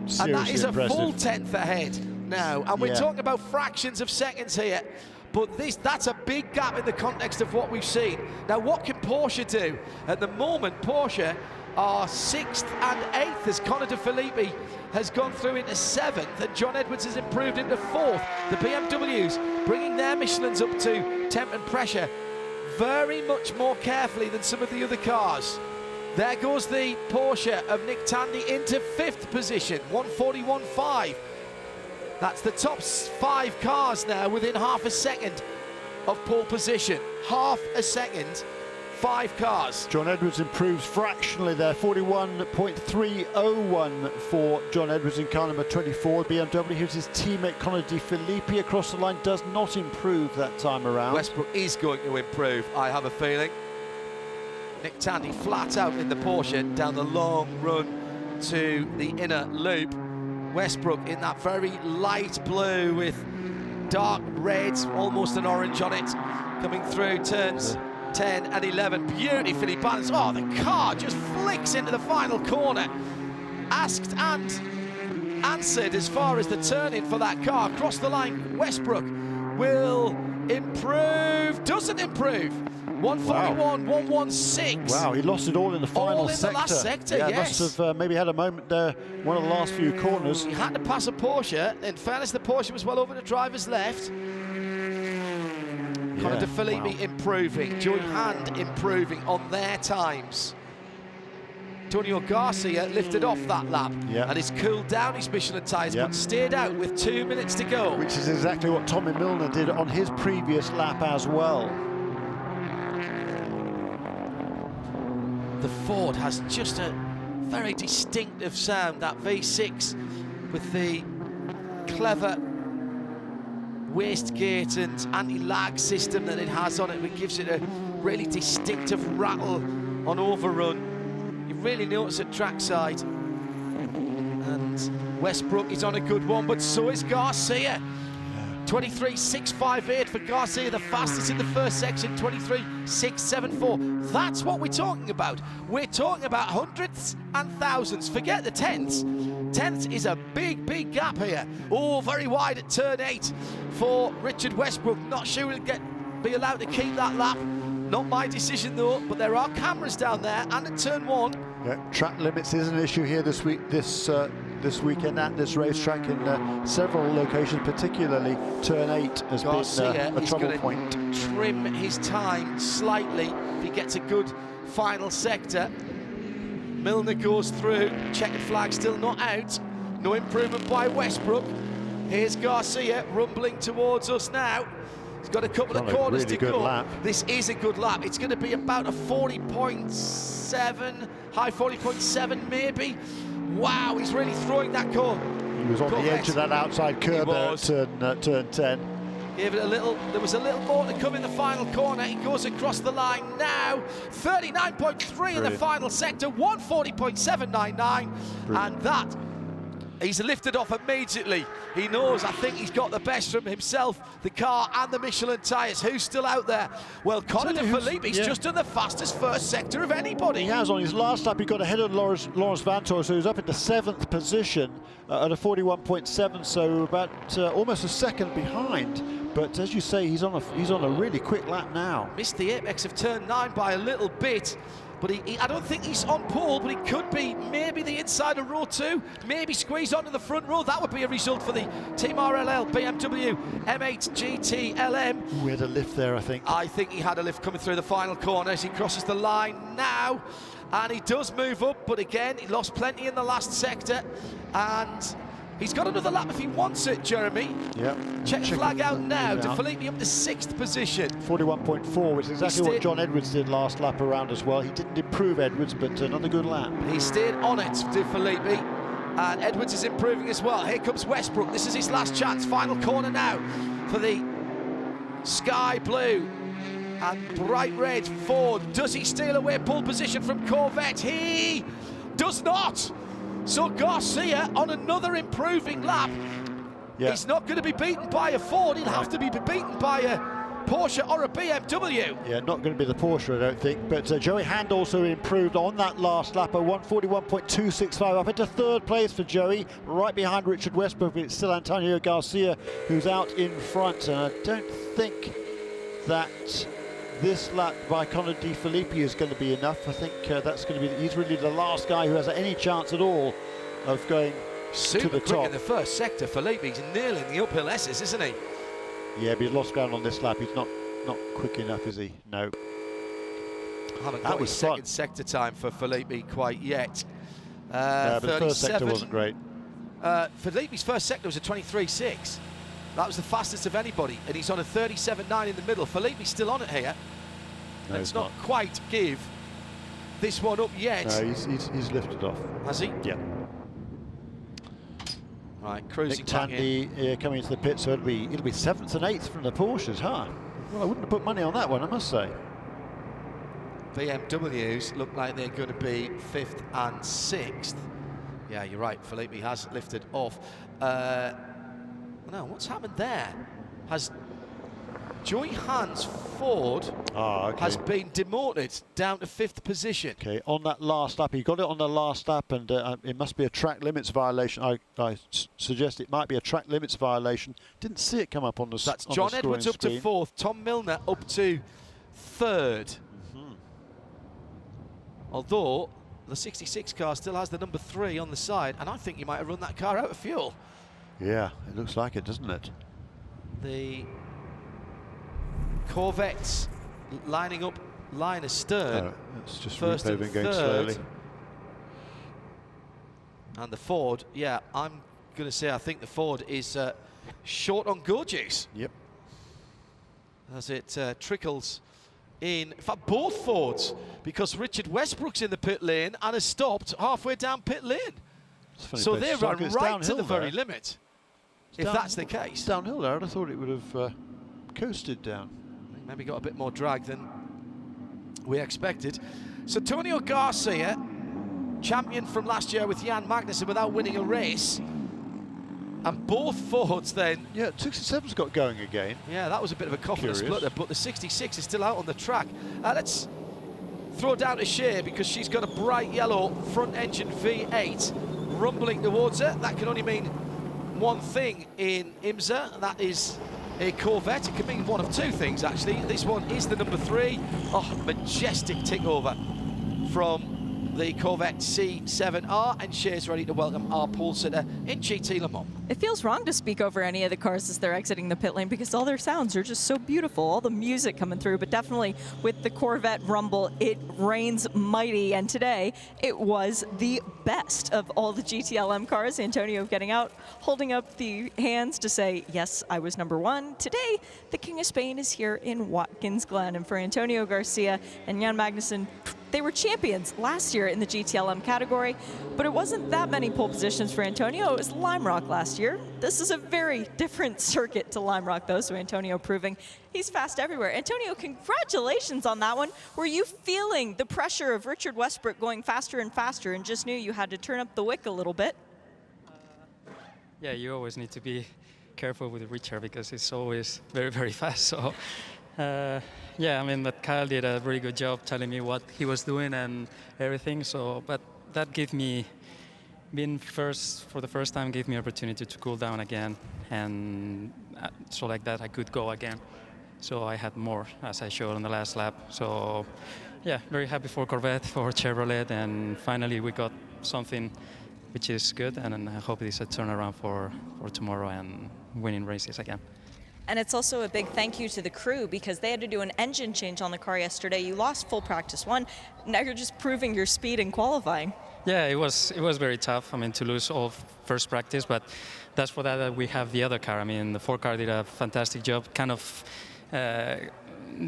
Seriously and that is impressive. A full tenth ahead now. And we're talking about fractions of seconds here. But that's a big gap in the context of what we've seen. Now, what can Porsche do? At the moment, Porsche are 6th and 8th as Connor De Filippi has gone through into 7th and John Edwards has improved into 4th. The BMWs bringing their Michelins up to temp and pressure very much more carefully than some of the other cars. There goes the Porsche of Nick Tandy into 5th position, 141.5. That's the top 5 cars now within half a second of pole position. Half a second, 5 cars. John Edwards improves fractionally there, 41.301 for John Edwards in car number 24. BMW, here's his teammate Connor De Filippi across the line, does not improve that time around. Westbrook is going to improve, I have a feeling. Nick Tandy flat out in the Porsche down the long run to the inner loop. Westbrook in that very light blue with dark reds, almost an orange on it, coming through turns 10 and 11, beautifully balanced. Oh, the car just flicks into the final corner. Asked and answered as far as the turn-in for that car. Across the line, Westbrook will improve, doesn't improve. 141, 116. Wow, he lost it all in the final all in sector. The last sector, yeah, yes. Must have maybe had a moment there, one of the last few corners. He had to pass a Porsche. In fairness, the Porsche was well over the driver's left. Connor De Filippi improving, Joey Hand improving on their times. Antonio Garcia lifted off that lap and has cooled down his Michelin tyres, but stayed out with 2 minutes to go. Which is exactly what Tommy Milner did on his previous lap as well. The Ford has just a very distinctive sound, that V6 with the clever wastegate and anti-lag system that it has on it, which gives it a really distinctive rattle on overrun. You really notice at trackside. And Westbrook is on a good one, but so is Garcia. 23.658 for Garcia, the fastest in the first section, 23.674. That's what we're talking about. We're talking about hundreds and thousands. Forget the tenths. Tenths is a big, big gap here. Oh, very wide at turn 8 for Richard Westbrook. Not sure he'll be allowed to keep that lap. Not my decision though, but there are cameras down there and at turn 1. Yeah, track limits is an issue here this weekend at this racetrack in several locations, particularly turn 8 has been a trouble point. Trim his time slightly if he gets a good final sector. Milner goes through, checkered flag still not out. No improvement by Westbrook. Here's Garcia rumbling towards us now. He's got a couple of corners to go. Lap. This is a good lap. It's going to be about a 40.7, high 40.7 maybe. Wow, he's really throwing that car. He was on the edge of that outside curb there at turn 10. Gave it a little, there was a little more to come in the final corner. He goes across the line now. 39.3 in the final sector, 140.799. And that, he's lifted off immediately. He knows, I think he's got the best from himself, the car and the Michelin tyres. Who's still out there? Well, Conor De Phillippe's just done the fastest first sector of anybody. He has. On his last lap, he got ahead of Lawrence Vanthoor, so he was up in the 7th position at a 41.7, so about almost a second behind. But as you say, he's on a really quick lap now. Missed the apex of turn 9 by a little bit. But I don't think he's on pole, but he could be maybe the inside of row 2, maybe squeeze onto the front row. That would be a result for the Team RLL BMW M8 GTLM. We had a lift there, I think. I think he had a lift coming through the final corner as he crosses the line now. And he does move up, but again, he lost plenty in the last sector. And he's got another lap if he wants it, Jeremy. Yep. Check the flag out now. De Phillippi up to 6th position. 41.4, which is exactly what John Edwards did last lap around as well. He didn't improve Edwards, but another good lap. He stayed on it, De Phillippi. And Edwards is improving as well. Here comes Westbrook. This is his last chance. Final corner now for the sky blue and bright red Ford. Does he steal away pole position from Corvette? He does not. So Garcia on another improving lap. Yeah. He's not going to be beaten by a Ford. He'll have to be beaten by a Porsche or a BMW. Yeah, not going to be the Porsche, I don't think. But Joey Hand also improved on that last lap, a 141.265 up into 3rd place for Joey, right behind Richard Westbrook. It's still Antonio Garcia who's out in front. And I don't think that this lap by Conor De Phillippi is going to be enough. I think that's going to be, he's really the last guy who has any chance at all of going to the top. In the first sector, Phillippi's nailing the uphill S's, isn't he? Yeah, but he's lost ground on this lap. He's not quick enough, is he? No. Haven't got his second sector time for Phillippi quite yet. But the first sector wasn't great. Phillippi's first sector was a 23.6. That was the fastest of anybody, and he's on a 37.9 in the middle. Phillippi's still on it here. No, Let's not quite give this one up yet. No, he's lifted off. Has he? Yeah. Right, cruising Nick Tandy coming into the pit, so it'll be 7th and 8th from the Porsches, huh? Well, I wouldn't have put money on that one, I must say. BMWs look like they're going to be 5th and 6th. Yeah, you're right. Phillippi has lifted off. No, what's happened there? Has Joey Hand's Ford has been demoted down to 5th position. Okay, on that last lap, he got it on the last lap, and it must be a track limits violation. I suggest it might be a track limits violation. Didn't see it come up on the screen. That's John Edwards up to 4th, Tom Milner up to 3rd. Although the 66 car still has the number 3 on the side, and I think you might have run that car out of fuel. Yeah, it looks like it, doesn't it? The Corvettes lining up line astern. It's just first and going third. slowly. And the Ford, yeah, I'm going to say I think the Ford is short on go juice. Yep. As it trickles in fact, both Fords, because Richard Westbrook's in the pit lane and has stopped halfway down pit lane. So they run right to the very limit. If that's the case. It's downhill there, I thought it would have coasted down. Maybe got a bit more drag than we expected. So Antonio Garcia, champion from last year with Jan Magnussen without winning a race. And both Fords then... Yeah, 67's got going again. Yeah, that was a bit of a cough and a splutter, but the 66 is still out on the track. Let's throw down to Shea because she's got a bright yellow front engine V8 rumbling towards her. That can only mean one thing in IMSA, and that is a Corvette. It can mean one of two things, actually. This one is the number 3. Oh, majestic tick over from the Corvette C7R, and Shea's ready to welcome our pole sitter in GT Le Mans. It feels wrong to speak over any of the cars as they're exiting the pit lane because all their sounds are just so beautiful, all the music coming through, but definitely with the Corvette rumble, it reigns mighty, and today it was the best of all the GTLM cars. Antonio getting out, holding up the hands to say, yes, I was number 1. Today, the King of Spain is here in Watkins Glen, and for Antonio Garcia and Jan Magnussen, They were champions last year in the GTLM category, but it wasn't that many pole positions for Antonio. It was Lime Rock last year. This is a very different circuit to Lime Rock, though, so Antonio proving he's fast everywhere. Antonio, congratulations on that one. Were you feeling the pressure of Richard Westbrook going faster and faster and just knew you had to turn up the wick a little bit? Yeah, you always need to be careful with Richard because he's always very, very fast. So, yeah, I mean, but Kyle did a really good job telling me what he was doing and everything. So, but that gave me, being first for the first time, gave me opportunity to cool down again, and so like that I could go again. So I had more, as I showed on the last lap. So, yeah, very happy for Corvette, for Chevrolet, and finally we got something which is good, and I hope it's a turnaround for tomorrow and winning races again. And it's also a big thank you to the crew because they had to do an engine change on the car yesterday. You lost full practice one. Now you're just proving your speed in qualifying. Yeah, it was very tough. I mean, to lose all first practice, but that's for that we have the other car. I mean, the Ford car did a fantastic job. Kind of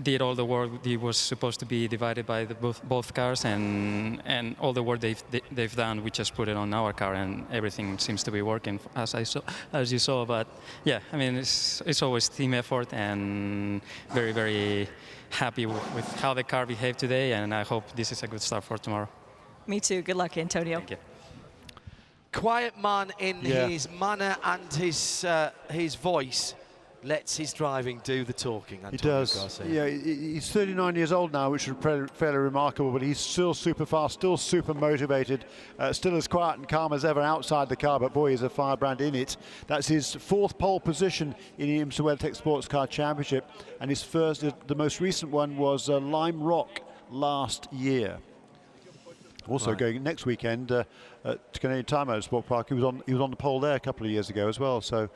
did all the work. It was supposed to be divided by the both cars, and all the work they've done, we just put it on our car, and everything seems to be working as you saw. But yeah, I mean, it's always team effort, and very, very happy with how the car behaved today, and I hope this is a good start for tomorrow. Me too. Good luck, Antonio. Thank you. Quiet man in his manner and his voice lets his driving do the talking. Antonio He does. Garcia. Yeah, he's 39 years old now, which is fairly remarkable, but he's still super fast, still super motivated, still as quiet and calm as ever outside the car, but boy, he's a firebrand in it. That's his fourth pole position in the IMSA WeatherTech SportsCar Championship, and his first, the most recent one was Lime Rock last year. Also going next weekend to Canadian Time Motorsport Park. He was on the pole there a couple of years ago as well. So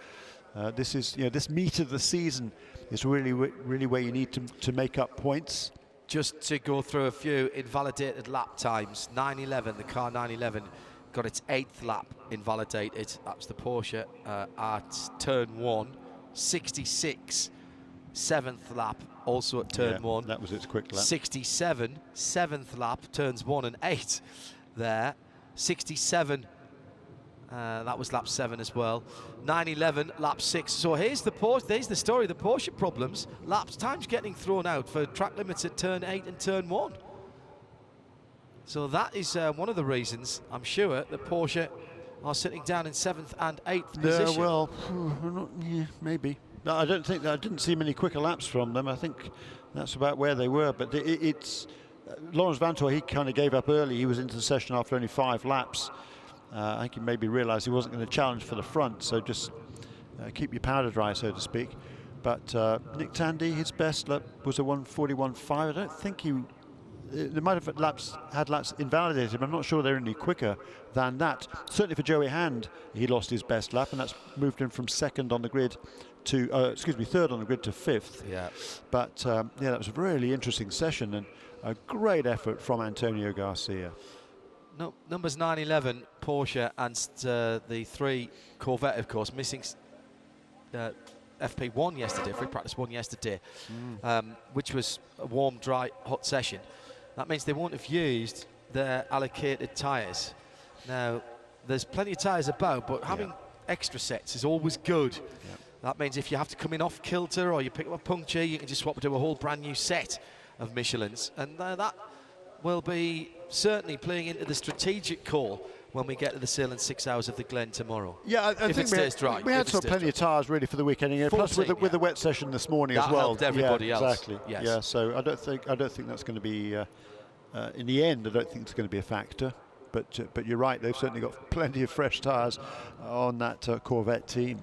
this is this meat of the season is really where you need to make up points. Just to go through a few invalidated lap times. 911, the car 911 got its 8th lap invalidated. That's the Porsche at turn 1. 66, 7th lap. Also at turn 1. That was its quick lap. 67, 7th lap, turns 1 and 8 there. 67, that was lap 7 as well. 911, lap 6. So here's the story, the Porsche problems. Time's getting thrown out for track limits at turn 8 and turn 1. So that is one of the reasons, I'm sure, that Porsche are sitting down in 7th and 8th position. Yeah, well, maybe. No, I didn't see many quicker laps from them. I think that's about where they were. But it's Lawrence Vanthoor. He kind of gave up early. He was into the session after only 5 laps. I think he maybe realised he wasn't going to challenge for the front. So just keep your powder dry, so to speak. But Nick Tandy, his best lap was a 1:41.5. I don't think they might have had laps invalidated, but I'm not sure they're any quicker than that. Certainly for Joey Hand, he lost his best lap, and that's moved him from second on the grid to, third on the grid to 5th. Yeah. But yeah, that was a really interesting session and a great effort from Antonio Garcia. No, numbers 911, Porsche, and the 3 Corvette, of course, missing FP1 yesterday, free practice 1 yesterday, which was a warm, dry, hot session. That means they won't have used their allocated tyres. Now, there's plenty of tyres about, but having extra sets is always good. Yeah. That means if you have to come in off kilter or you pick up a puncture, you can just swap to a whole brand new set of Michelins. And that will be certainly playing into the strategic call when we get to the Sahlen 6 hours of the Glen tomorrow. Yeah, I think it stays dry. We had plenty of tyres ready for the weekend, plus with the wet session this morning that as well. Helped everybody else. Exactly. Yes. Yeah, so I don't think that's going to be in the end. I don't think it's going to be a factor. But you're right. They've certainly got plenty of fresh tyres on that Corvette team.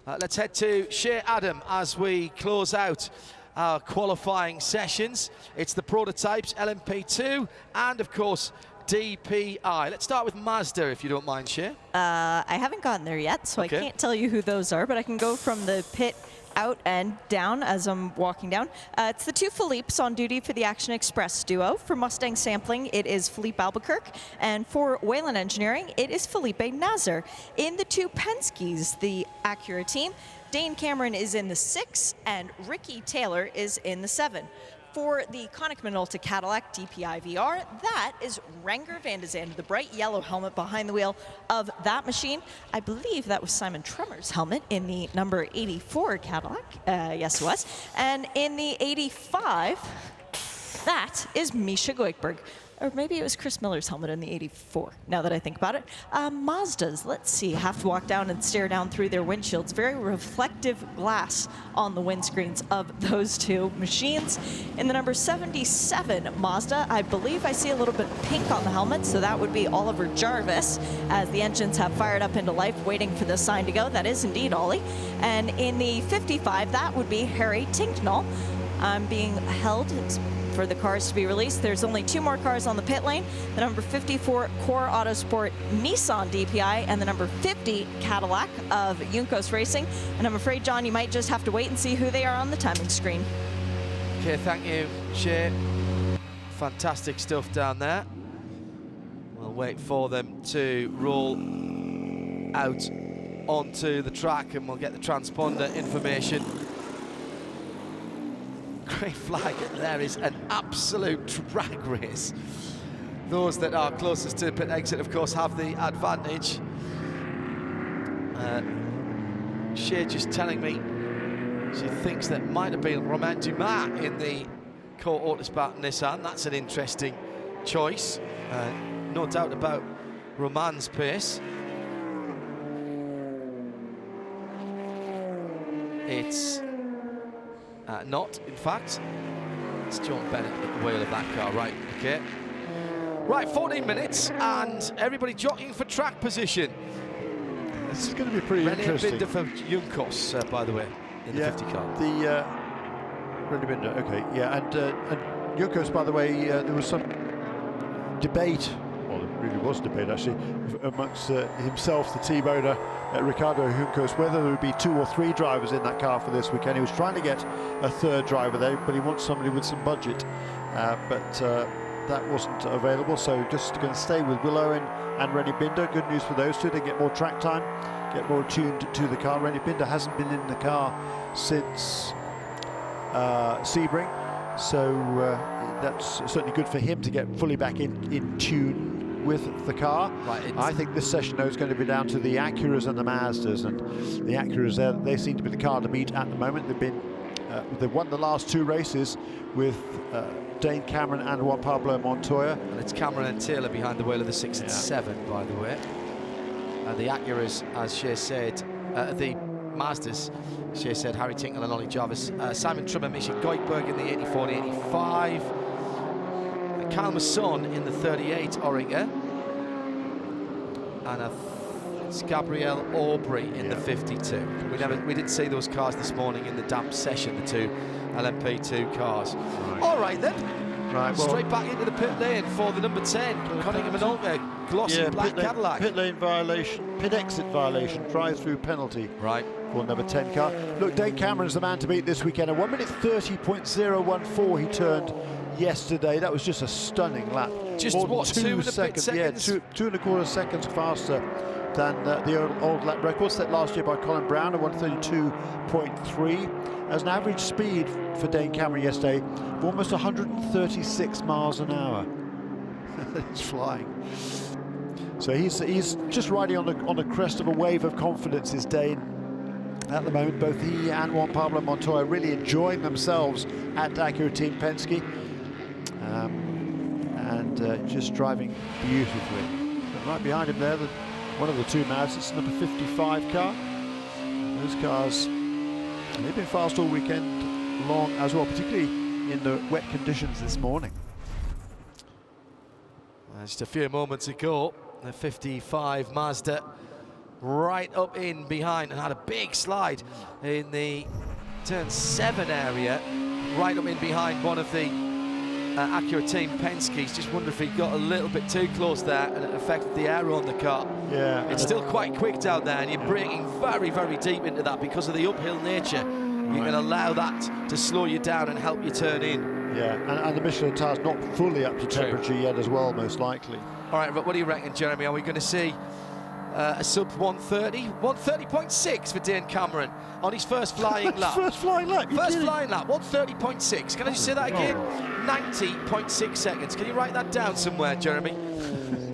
Let's head to Shea Adam as we close out our qualifying sessions. It's the prototypes, LMP2, and of course DPI. Let's start with Mazda, if you don't mind, Shea. I haven't gotten there yet, so okay. I can't tell you who those are, but I can go from the pit out and down as I'm walking down. It's the 2 Philippes on duty for the Action Express duo. For Mustang Sampling, it is Philippe Albuquerque, and for Wayland Engineering, it is Felipe Nazar. In the 2 Penske's, the Acura team, Dane Cameron is in the 6, and Ricky Taylor is in the 7. for the Konica Minolta Cadillac DPI VR, that is Renger van de Zande, the bright yellow helmet behind the wheel of that machine. I believe that was Simon Trummer's helmet in the number 84 Cadillac. Yes, it was. And in the 85, that is Misha Goikberg. Or maybe it was Chris Miller's helmet in the 84, now that I think about it. Mazdas, let's see, have to walk down and stare down through their windshields. Very reflective glass on the windscreens of those two machines. In the number 77 Mazda, I believe I see a little bit of pink on the helmet, so that would be Oliver Jarvis, as the engines have fired up into life, waiting for the sign to go. That is indeed Ollie. And in the 55, that would be Harry Tinknell. I'm being held for the cars to be released. There's only 2 more cars on the pit lane. The number 54 Core Autosport Nissan DPI and the number 50 Cadillac of Juncos Racing. And I'm afraid, John, you might just have to wait and see who they are on the timing screen. Okay, thank you, Shay. Fantastic stuff down there. We'll wait for them to roll out onto the track and we'll get the transponder information. Great flag, there is an absolute drag race. Those that are closest to the pit exit, of course, have the advantage. Shay just telling me she thinks that might have been Romain Dumas in the Core Autosport Nissan. That's an interesting choice. No doubt about Romain's pace. It's not, in fact. It's John Bennett at the wheel of that car, right, okay. Right, 14 minutes, and everybody jockeying for track position. This is going to be pretty interesting. Binder for Juncos, by the way, in the 50 car. René Binder, okay, yeah, and Juncos, by the way, there was some debate, well, there really was debate actually, amongst himself, the team owner, Ricardo Juncos, whether there would be 2 or 3 drivers in that car for this weekend. He was trying to get a 3rd driver there, but he wants somebody with some budget, but that wasn't available, so just going to stay with Will Owen and René Binder. Good news for those two, they get more track time, get more attuned to the car. René Binder hasn't been in the car since Sebring, so that's certainly good for him to get fully back in tune with the car. Right, I think this session though is going to be down to the Acuras and the Mazdas, and the Acuras there, they seem to be the car to beat at the moment. They've won the last 2 races with Dane Cameron and Juan Pablo Montoya. And it's Cameron and Taylor behind the wheel of the 6 and 7, by the way. And the Acuras, as Shay said, the Mazdas, Shay said, Harry Tinknell and Ollie Jarvis. Simon Trummer, Misha Goikberg in the 84 and 85. Kyle Masson in the 38 Orica. And it's Gabrielle Aubrey in the 52. We didn't see those cars this morning in the damp session, the 2 LMP2 cars. Right. All right then. Right, well, straight back into the pit lane for the number 10, Konica Minolta, glossy black Cadillac. Pit lane violation, pit exit violation, drive-through penalty. Right. For number 10 car. Look, Dane Cameron's the man to beat this weekend. At 1 minute 30.014 he turned yesterday. That was just a stunning lap. Just more what, 2 seconds? Yeah, 2.25 seconds faster than the old lap record set last year by Colin Brown at 132.3. As an average speed for Dane Cameron yesterday of almost 136 miles an hour. It's flying. So he's just riding on the crest of a wave of confidence, is Dane. At the moment, both he and Juan Pablo Montoya really enjoying themselves at Acura Team Penske, and just driving beautifully. But right behind him there, one of the 2 Mavs, it's number 55 car. Those cars, they've been fast all weekend long as well, particularly in the wet conditions this morning. Just a few moments ago, the 55 Mazda right up in behind and had a big slide in the turn 7 area, right up in behind one of the Acura Team Penske's. Just wonder if he got a little bit too close there and it affected the air on the car. Yeah, it's still quite quick down there, and you're braking very, very deep into that because of the uphill nature. You can allow that to slow you down and help you turn in. Yeah, and the Michelin tire's not fully up to temperature yet as well, most likely. All right, but what do you reckon, Jeremy? Are we going to see a sub 130, 130.6 for Dane Cameron on his first flying lap. First flying lap. First flying lap, 130.6. Can I just say that again? 90.6 seconds. Can you write that down somewhere, Jeremy?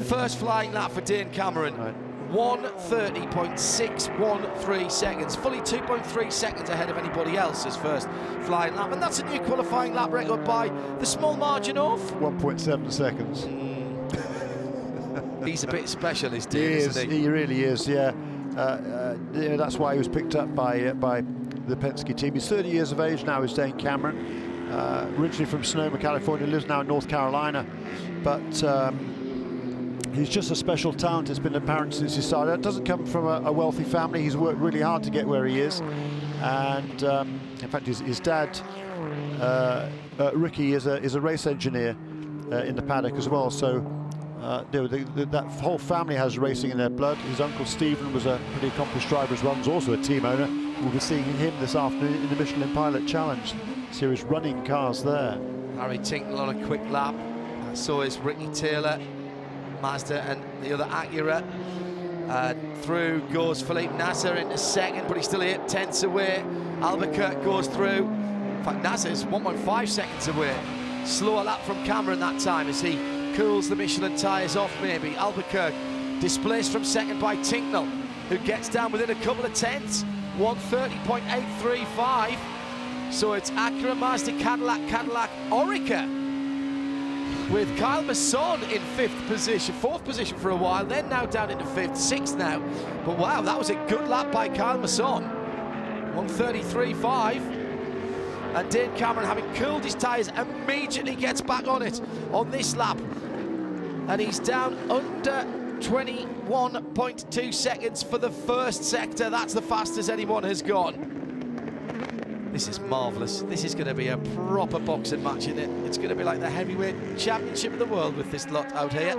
First flying lap for Dane Cameron. Right. 130.613 seconds, fully 2.3 seconds ahead of anybody else's first flying lap, and that's a new qualifying lap record by the small margin of 1.7 seconds. He's a bit special, is Dane, isn't he? He really is, yeah. That's why he was picked up by the Penske team. He's 30 years of age now, is Dane Cameron. Originally from Sonoma, California, lives now in North Carolina, but he's just a special talent. It's been apparent since he started. It doesn't come from a wealthy family. He's worked really hard to get where he is, and in fact, his dad, Ricky, is a race engineer in the paddock as well. So that whole family has racing in their blood. His uncle Stephen was a pretty accomplished driver as well. He's also a team owner. We'll be seeing him this afternoon in the Michelin Pilot Challenge Series running cars there. Harry Tinknell on a quick lap. So is Ricky Taylor, Mazda and the other Acura. Through goes Philippe Nasser into second, but he's still 8/10 away. Albuquerque goes through. In fact, Nasser's 1.5 seconds away. Slower lap from Cameron that time as he cools the Michelin tyres off, maybe. Albuquerque displaced from second by Tinknell, who gets down within a couple of tenths. 130.835. So it's Acura, Mazda, Cadillac, Orica, with Kyle Masson in fourth position for a while, then now down into fifth, sixth now. But wow, that was a good lap by Kyle Masson. 133.5. And Dane Cameron, having cooled his tyres, immediately gets back on it on this lap. And he's down under 21.2 seconds for the first sector. That's the fastest anyone has gone. This is marvellous. This is going to be a proper boxing match, isn't it? It's going to be like the heavyweight championship of the world with this lot out here.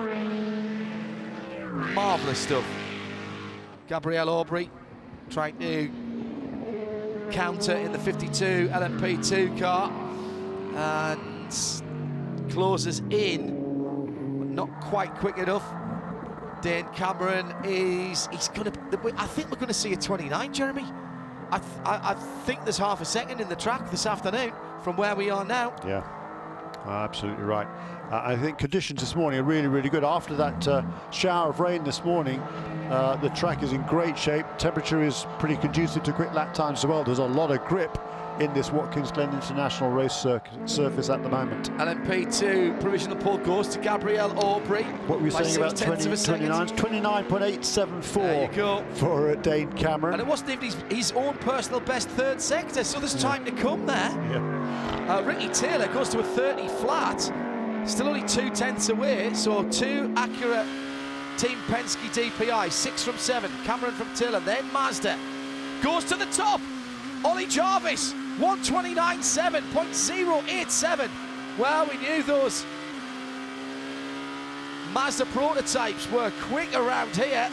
Marvellous stuff. Gabriel Aubry trying to counter in the 52 LMP2 car and closes in, but not quite quick enough. Dane Cameron he's going to, I think we're going to see a 29, Jeremy. I think there's half a second in the track this afternoon from where we are now. Yeah, absolutely right. I think conditions this morning are really, really good. After that shower of rain this morning, the track is in great shape. Temperature is pretty conducive to quick lap times as well. There's a lot of grip in this Watkins Glen International race surface at the moment. LMP2 provisional pole goes to Gabriel Aubry. What were you saying about 29? 29.874 there you go. For Dane Cameron. And it wasn't even his own personal best third sector, so there's time to come there. Yeah. Ricky Taylor goes to a 30 flat, still only 2/10 away, so 2 Acura Team Penske DPI, 6 from 7, Cameron from Taylor, then Mazda goes to the top. Ollie Jarvis, 129.7.087. Well, we knew those Mazda prototypes were quick around here.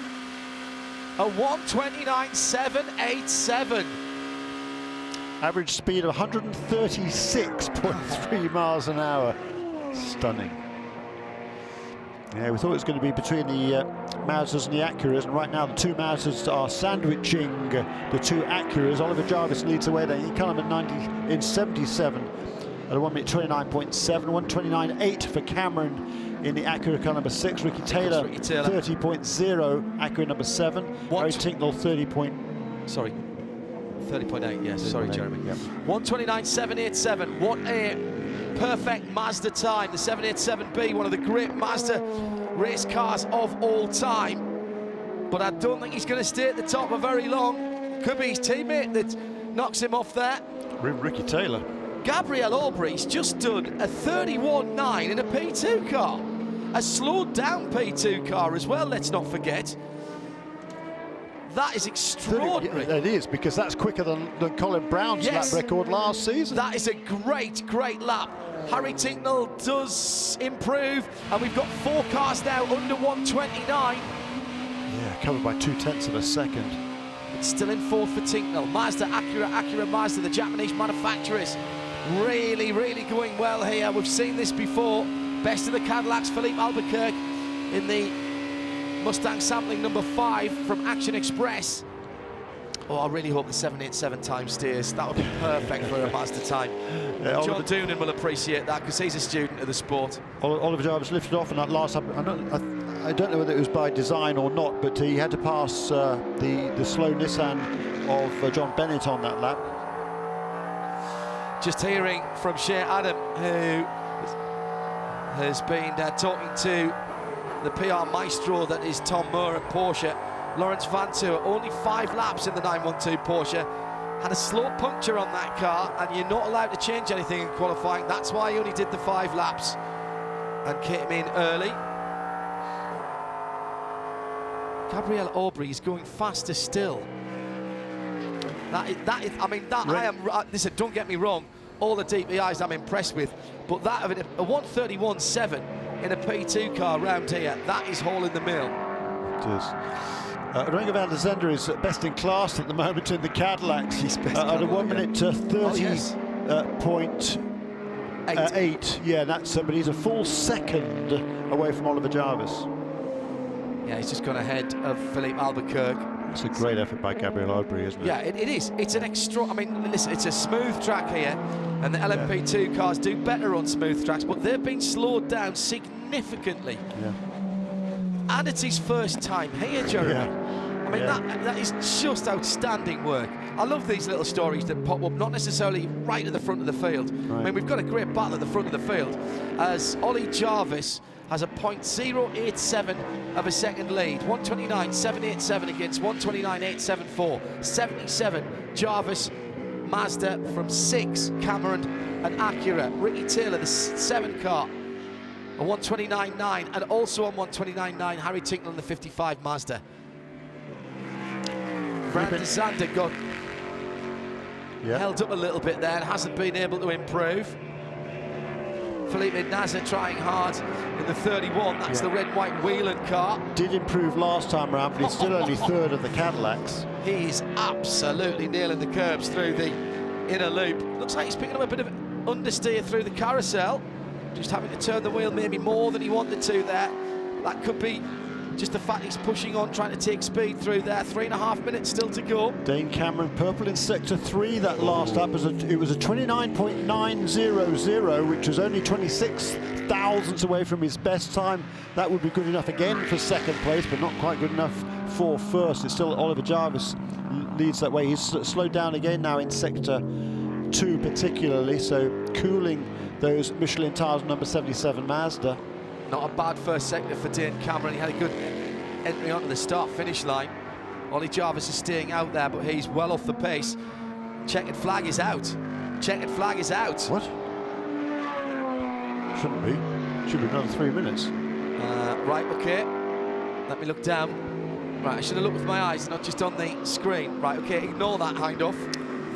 A 129.787. Average speed of 136.3 miles an hour. Stunning. Yeah, we thought it was going to be between the Mazdas and the Acuras, and right now the two Mazdas are sandwiching the two Acuras. Oliver Jarvis leads the way there. He come in 77 at a 1:29.7, 1:29.8 for Cameron in the Acura car number 6. Ricky Taylor 30.0, Acura number 7. Harry Tinknell 30.8, yes, sorry, Jeremy. Yep. 129.787. What a perfect Mazda time. The 787B, one of the great Mazda race cars of all time. But I don't think he's going to stay at the top for very long. Could be his teammate that knocks him off there. Ricky Taylor. Gabriel Aubry's just done a 31.9 in a P2 car. A slowed down P2 car as well, let's not forget. That is extraordinary. It is, because that's quicker than Colin Brown's lap record last season. That is a great, great lap. Harry Tinknell does improve, and we've got 4 cars now under 129. Yeah, covered by 2/10 of a second. It's still in 4th for Tinknell. Mazda, Acura, Mazda, the Japanese manufacturers. Really, really going well here. We've seen this before. Best of the Cadillacs, Philippe Albuquerque in the Mustang sampling number 5 from Action Express. Oh, I really hope the 787 time steers. That would be perfect for a Mazda time. John Doonan will appreciate that because he's a student of the sport. Oliver Jarvis lifted off in that last lap. I don't know whether it was by design or not, but he had to pass the slow Nissan of John Bennett on that lap. Just hearing from Shea Adam, who has been talking to the PR maestro that is Tom Moore at Porsche. Lawrence Vantour, only 5 laps in the 912 Porsche, had a slow puncture on that car, and you're not allowed to change anything in qualifying. That's why he only did the 5 laps and came in early. Gabriel Aubry is going faster still. Listen, don't get me wrong, all the DPIs I'm impressed with, but that of a 1:31.7 in a P2 car round here, that is hauling the mill. It is. Renger van der Zande is best in class at the moment in the Cadillacs. He's best at a 1 minute 30.8. Yeah, that's but he's a full second away from Oliver Jarvis. Yeah, he's just gone ahead of Philippe Albuquerque. It's a great effort by Gabriel Aubry, isn't it? Yeah, it is. It's an extra. I mean, listen, it's a smooth track here, and the LMP2 cars do better on smooth tracks, but they've been slowed down significantly. Yeah. And it's his first time here, Jeremy. Yeah. I mean, that is just outstanding work. I love these little stories that pop up, not necessarily right at the front of the field. Right. I mean, we've got a great battle at the front of the field, as Ollie Jarvis has a 0.087 of a second lead. 129.787 against 129.874. 77 Jarvis, Mazda from 6, Cameron and Acura. Ricky Taylor, the 7 car, a 129.9, and also on 129.9, Harry Tinkle on the 55 Mazda. Van der Zande got held up a little bit there and hasn't been able to improve. Felipe Nasr trying hard in the 31. That's the red, white Whelan car. Did improve last time around, but he's still only 3rd of the Cadillacs. He's absolutely nailing the curbs through the inner loop. Looks like he's picking up a bit of understeer through the carousel. Just having to turn the wheel maybe more than he wanted to there. That could be just the fact he's pushing on, trying to take speed through there. 3.5 minutes still to go. Dane Cameron purple in sector 3. That last lap was it was a 29.900, which was only 26 thousandths away from his best time. That would be good enough again for second place, but not quite good enough for first. It's still Oliver Jarvis leads that way. He's slowed down again now in sector 2 particularly, so cooling those Michelin tires number 77 Mazda. Not a bad first sector for Dane Cameron. He had a good entry onto the start-finish line. Ollie Jarvis is staying out there, but he's well off the pace. Checkered flag is out. Checkered flag is out. What? Shouldn't be. Should be another 3 minutes. Right, okay. Let me look down. Right, I should have looked with my eyes, not just on the screen. Right, okay, ignore that, Hindhoff.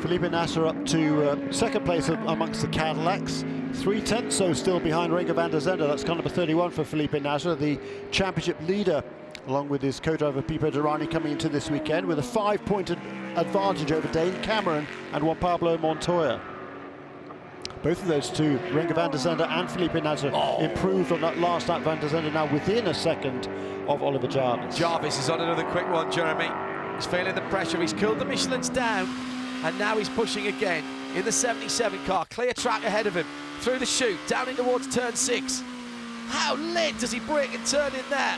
Felipe Nasr up to second place amongst the Cadillacs. 3/10 so still behind Renger van der Zande. That's car number 31 for Felipe Nasr, the championship leader, along with his co-driver Pipo Derani coming into this weekend with a 5-point advantage over Dane Cameron and Juan Pablo Montoya. Both of those two, Renger van der Zande and Felipe Nasr, improved on that last lap. Van der Zande now within a second of Oliver Jarvis. Jarvis is on another quick one, Jeremy. He's feeling the pressure. He's cooled the Michelins down, and now he's pushing again in the 77 car. Clear track ahead of him. Through the chute, down in towards turn 6. How late does he brake and turn in there?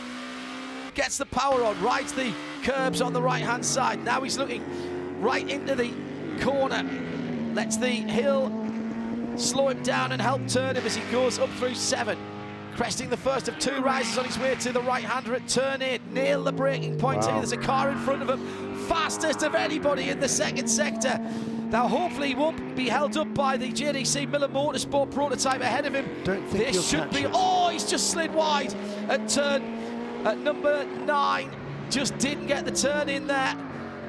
Gets the power on, rides the curbs on the right-hand side. Now he's looking right into the corner. Lets the hill slow him down and help turn him as he goes up through 7. Cresting the first of 2 rises on his way to the right-hander at turn 8. Nail the braking point here. There's a car in front of him. Fastest of anybody in the second sector. Now, hopefully, he won't be held up by the JDC Miller Motorsport prototype ahead of him. Don't think This should be. Oh, he's just slid wide at turn at number 9. Just didn't get the turn in there.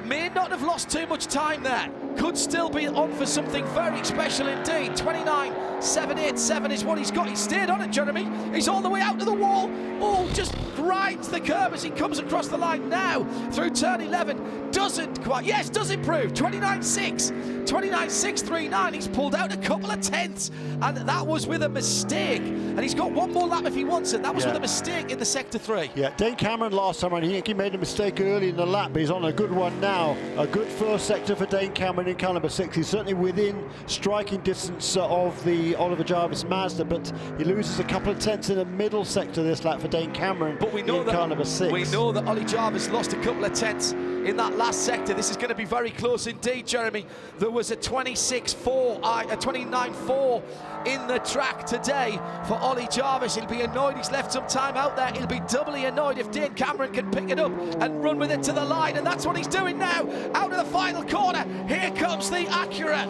May not have lost too much time there. could still be on for something very special indeed. 29.787 is what he's got. He stayed on it, Jeremy. He's all the way out to the wall. Oh, just grinds the curb as he comes across the line now through turn 11. Doesn't quite, yes, does improve. 29.6, 29.639. He's pulled out a couple of tenths, and that was with a mistake. And he's got one more lap if he wants it. That was with a mistake in the sector 3. Yeah, Dane Cameron last time, and he made a mistake early in the lap, but he's on a good one now. A good first sector for Dane Cameron in car number 6. He's certainly within striking distance of the Oliver Jarvis Mazda, but he loses a couple of tenths in the middle sector this lap for Dane Cameron. But we know in that car number 6. We know that Ollie Jarvis lost a couple of tenths in that last sector. This is going to be very close indeed, Jeremy. There was a 29.4 in the track today for Ollie Jarvis. He'll be annoyed he's left some time out there. He'll be doubly annoyed if Dane Cameron can pick it up and run with it to the line, and that's what he's doing now. Out of the final corner, here comes the Acura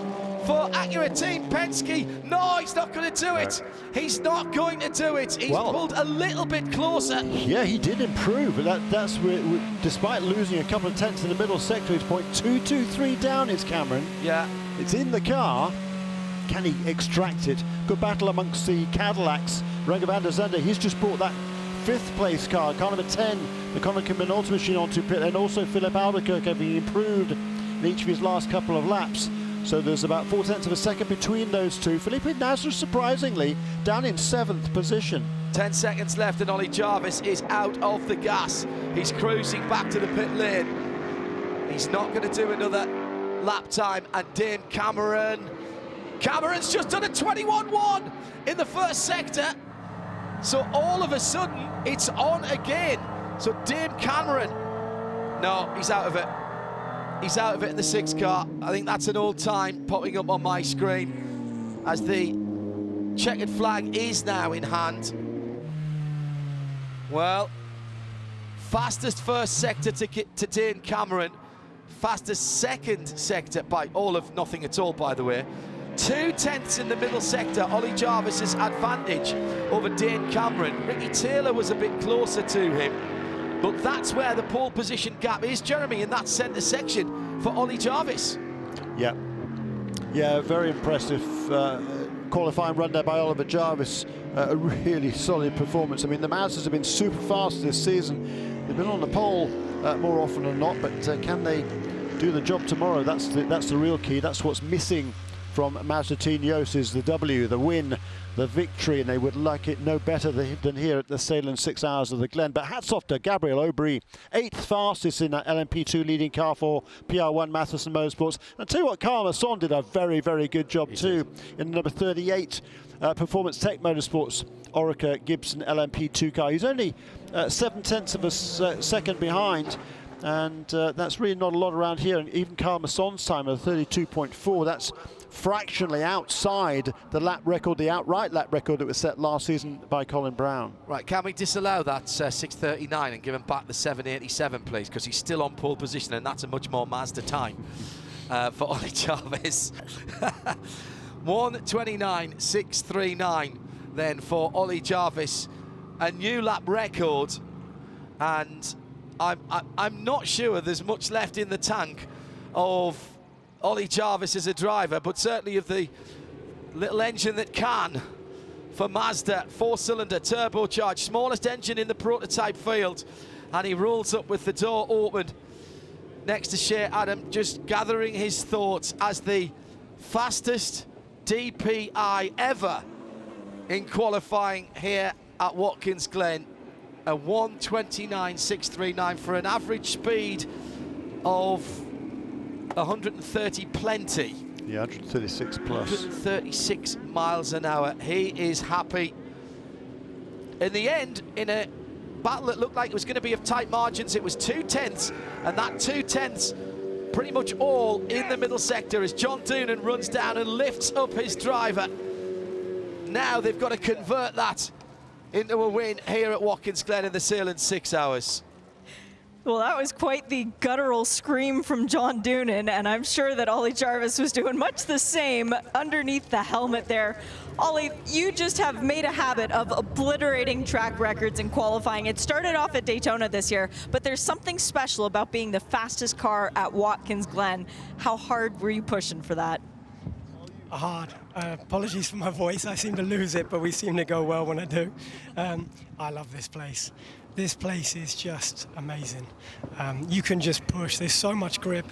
for Acura Team Penske. No, he's not going to do it. He's not going to do it. He's pulled a little bit closer. Yeah, he did improve, but that's despite losing a couple of tenths in the middle sector. He's 0.223 down is Cameron. Yeah. It's in the car. Can he extract it? Good battle amongst the Cadillacs. Renger van der Zande, he's just brought that 5th place car number 10, the Conor Minolta machine onto pit, and also Philip Albuquerque having improved in each of his last couple of laps. So there's about 4 tenths of a second between those two. Felipe Nasr, surprisingly, down in 7th position. 10 seconds left and Ollie Jarvis is out of the gas. He's cruising back to the pit lane. He's not going to do another lap time, and Dane Cameron's just done a 21.1 in the first sector. So all of a sudden, it's on again. So Dane Cameron, no, he's out of it. He's out of it in the 6th car. I think that's an old time popping up on my screen as the checkered flag is now in hand. Well, fastest first sector to Dane Cameron, fastest second sector by all of nothing at all, by the way. 2 tenths in the middle sector, Ollie Jarvis's advantage over Dane Cameron. Ricky Taylor was a bit closer to him, but that's where the pole position gap is, Jeremy, in that centre section for Ollie Jarvis. Yeah, very impressive qualifying run there by Oliver Jarvis. A really solid performance. I mean, the Mazdas have been super fast this season. They've been on the pole more often than not, but can they do the job tomorrow? That's the real key. That's what's missing from Mazda Team Ineos, is the W, the win, the victory, and they would like it no better than here at the Sahlen 6 Hours of the Glen. But hats off to Gabriel Aubry, 8th fastest in that LMP2 leading car for PR1 Matheson Motorsports. And I'll tell you what, Carl Masson did a very, very good job too in the number 38 Performance Tech Motorsports Orica Gibson LMP2 car. He's only 7 tenths of a second behind, and that's really not a lot around here. And even Carl Masson's time of 32.4, that's fractionally outside the lap record, the outright lap record that was set last season by Colin Brown. Right, can we disallow that 6:39 and give him back the 7:87, please? Because he's still on pole position, and that's a much more Mazda time for Ollie Jarvis. 1:29.639 then for Ollie Jarvis, a new lap record, and I'm not sure there's much left in the tank of Ollie Jarvis as a driver, but certainly of the little engine that can for Mazda, 4-cylinder, turbocharged, smallest engine in the prototype field, and he rolls up with the door open next to Shea Adam, just gathering his thoughts as the fastest DPI ever in qualifying here at Watkins Glen, a 1:29.639 for an average speed of 130 plenty. Yeah, 136 plus. 136 miles an hour. He is happy. In the end, in a battle that looked like it was going to be of tight margins, it was 2 tenths, and that 2 tenths pretty much all in the middle sector as John Doonan runs down and lifts up his driver. Now they've got to convert that into a win here at Watkins Glen in the Sahlen 6 Hours. Well, that was quite the guttural scream from John Doonan, and I'm sure that Ollie Jarvis was doing much the same underneath the helmet there. Ollie, you just have made a habit of obliterating track records in qualifying. It started off at Daytona this year, but there's something special about being the fastest car at Watkins Glen. How hard were you pushing for that? Hard. Apologies for my voice. I seem to lose it, but we seem to go well when I do. I love this place. This place is just amazing. You can just push. There's so much grip,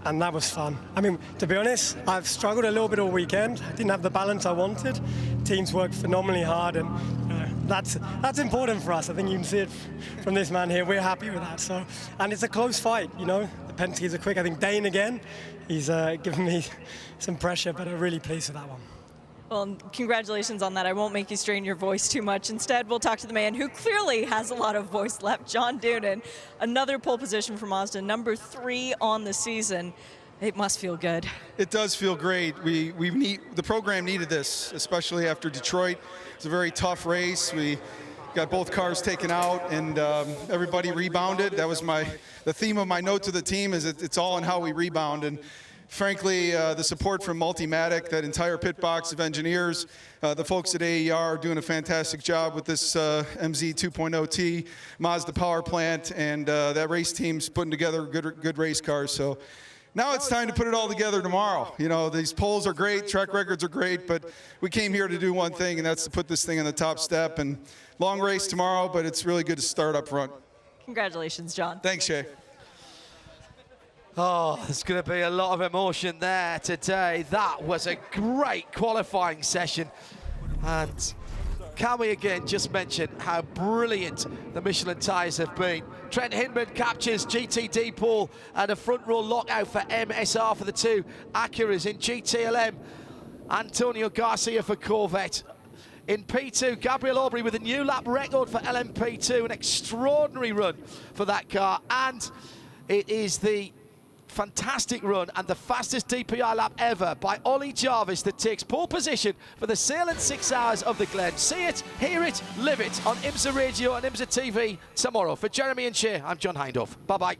and that was fun. I mean, to be honest, I've struggled a little bit all weekend. I didn't have the balance I wanted. Teams worked phenomenally hard, and that's important for us. I think you can see it from this man here. We're happy with that. So, and it's a close fight. You know, the Penske's are quick. I think Dane again, he's giving me some pressure, but I'm really pleased with that one. Well, congratulations on that. I won't make you strain your voice too much. Instead, we'll talk to the man who clearly has a lot of voice left, John Doonan. Another pole position for Mazda, number 3 on the season. It must feel good. It does feel great. The program needed this, especially after Detroit. It's a very tough race. We got both cars taken out, and everybody rebounded. That was the theme of my note to the team, is it's all in how we rebound. And frankly, the support from Multimatic, that entire pit box of engineers, the folks at AER are doing a fantastic job with this MZ 2.0T, Mazda power plant, and that race team's putting together good race cars. So now it's time to put it all together tomorrow. You know, these polls are great, track records are great, but we came here to do one thing, and that's to put this thing on the top step. And long race tomorrow, but it's really good to start up front. Congratulations, John. Thanks, Shay. Oh, there's going to be a lot of emotion there today. That was a great qualifying session. And can we again just mention how brilliant the Michelin tyres have been. Trent Hinman captures GTD pole and a front row lockout for MSR for the 2 Acuras in GTLM. Antonio Garcia for Corvette. In P2, Gabriel Aubry with a new lap record for LMP2, an extraordinary run for that car. And it is the fantastic run and the fastest DPI lap ever by Ollie Jarvis that takes pole position for the Sahlen 6 Hours of the Glen. See it, hear it, live it on IMSA Radio and IMSA TV tomorrow. For Jeremy and Shay, I'm John Hindhaugh. Bye-bye.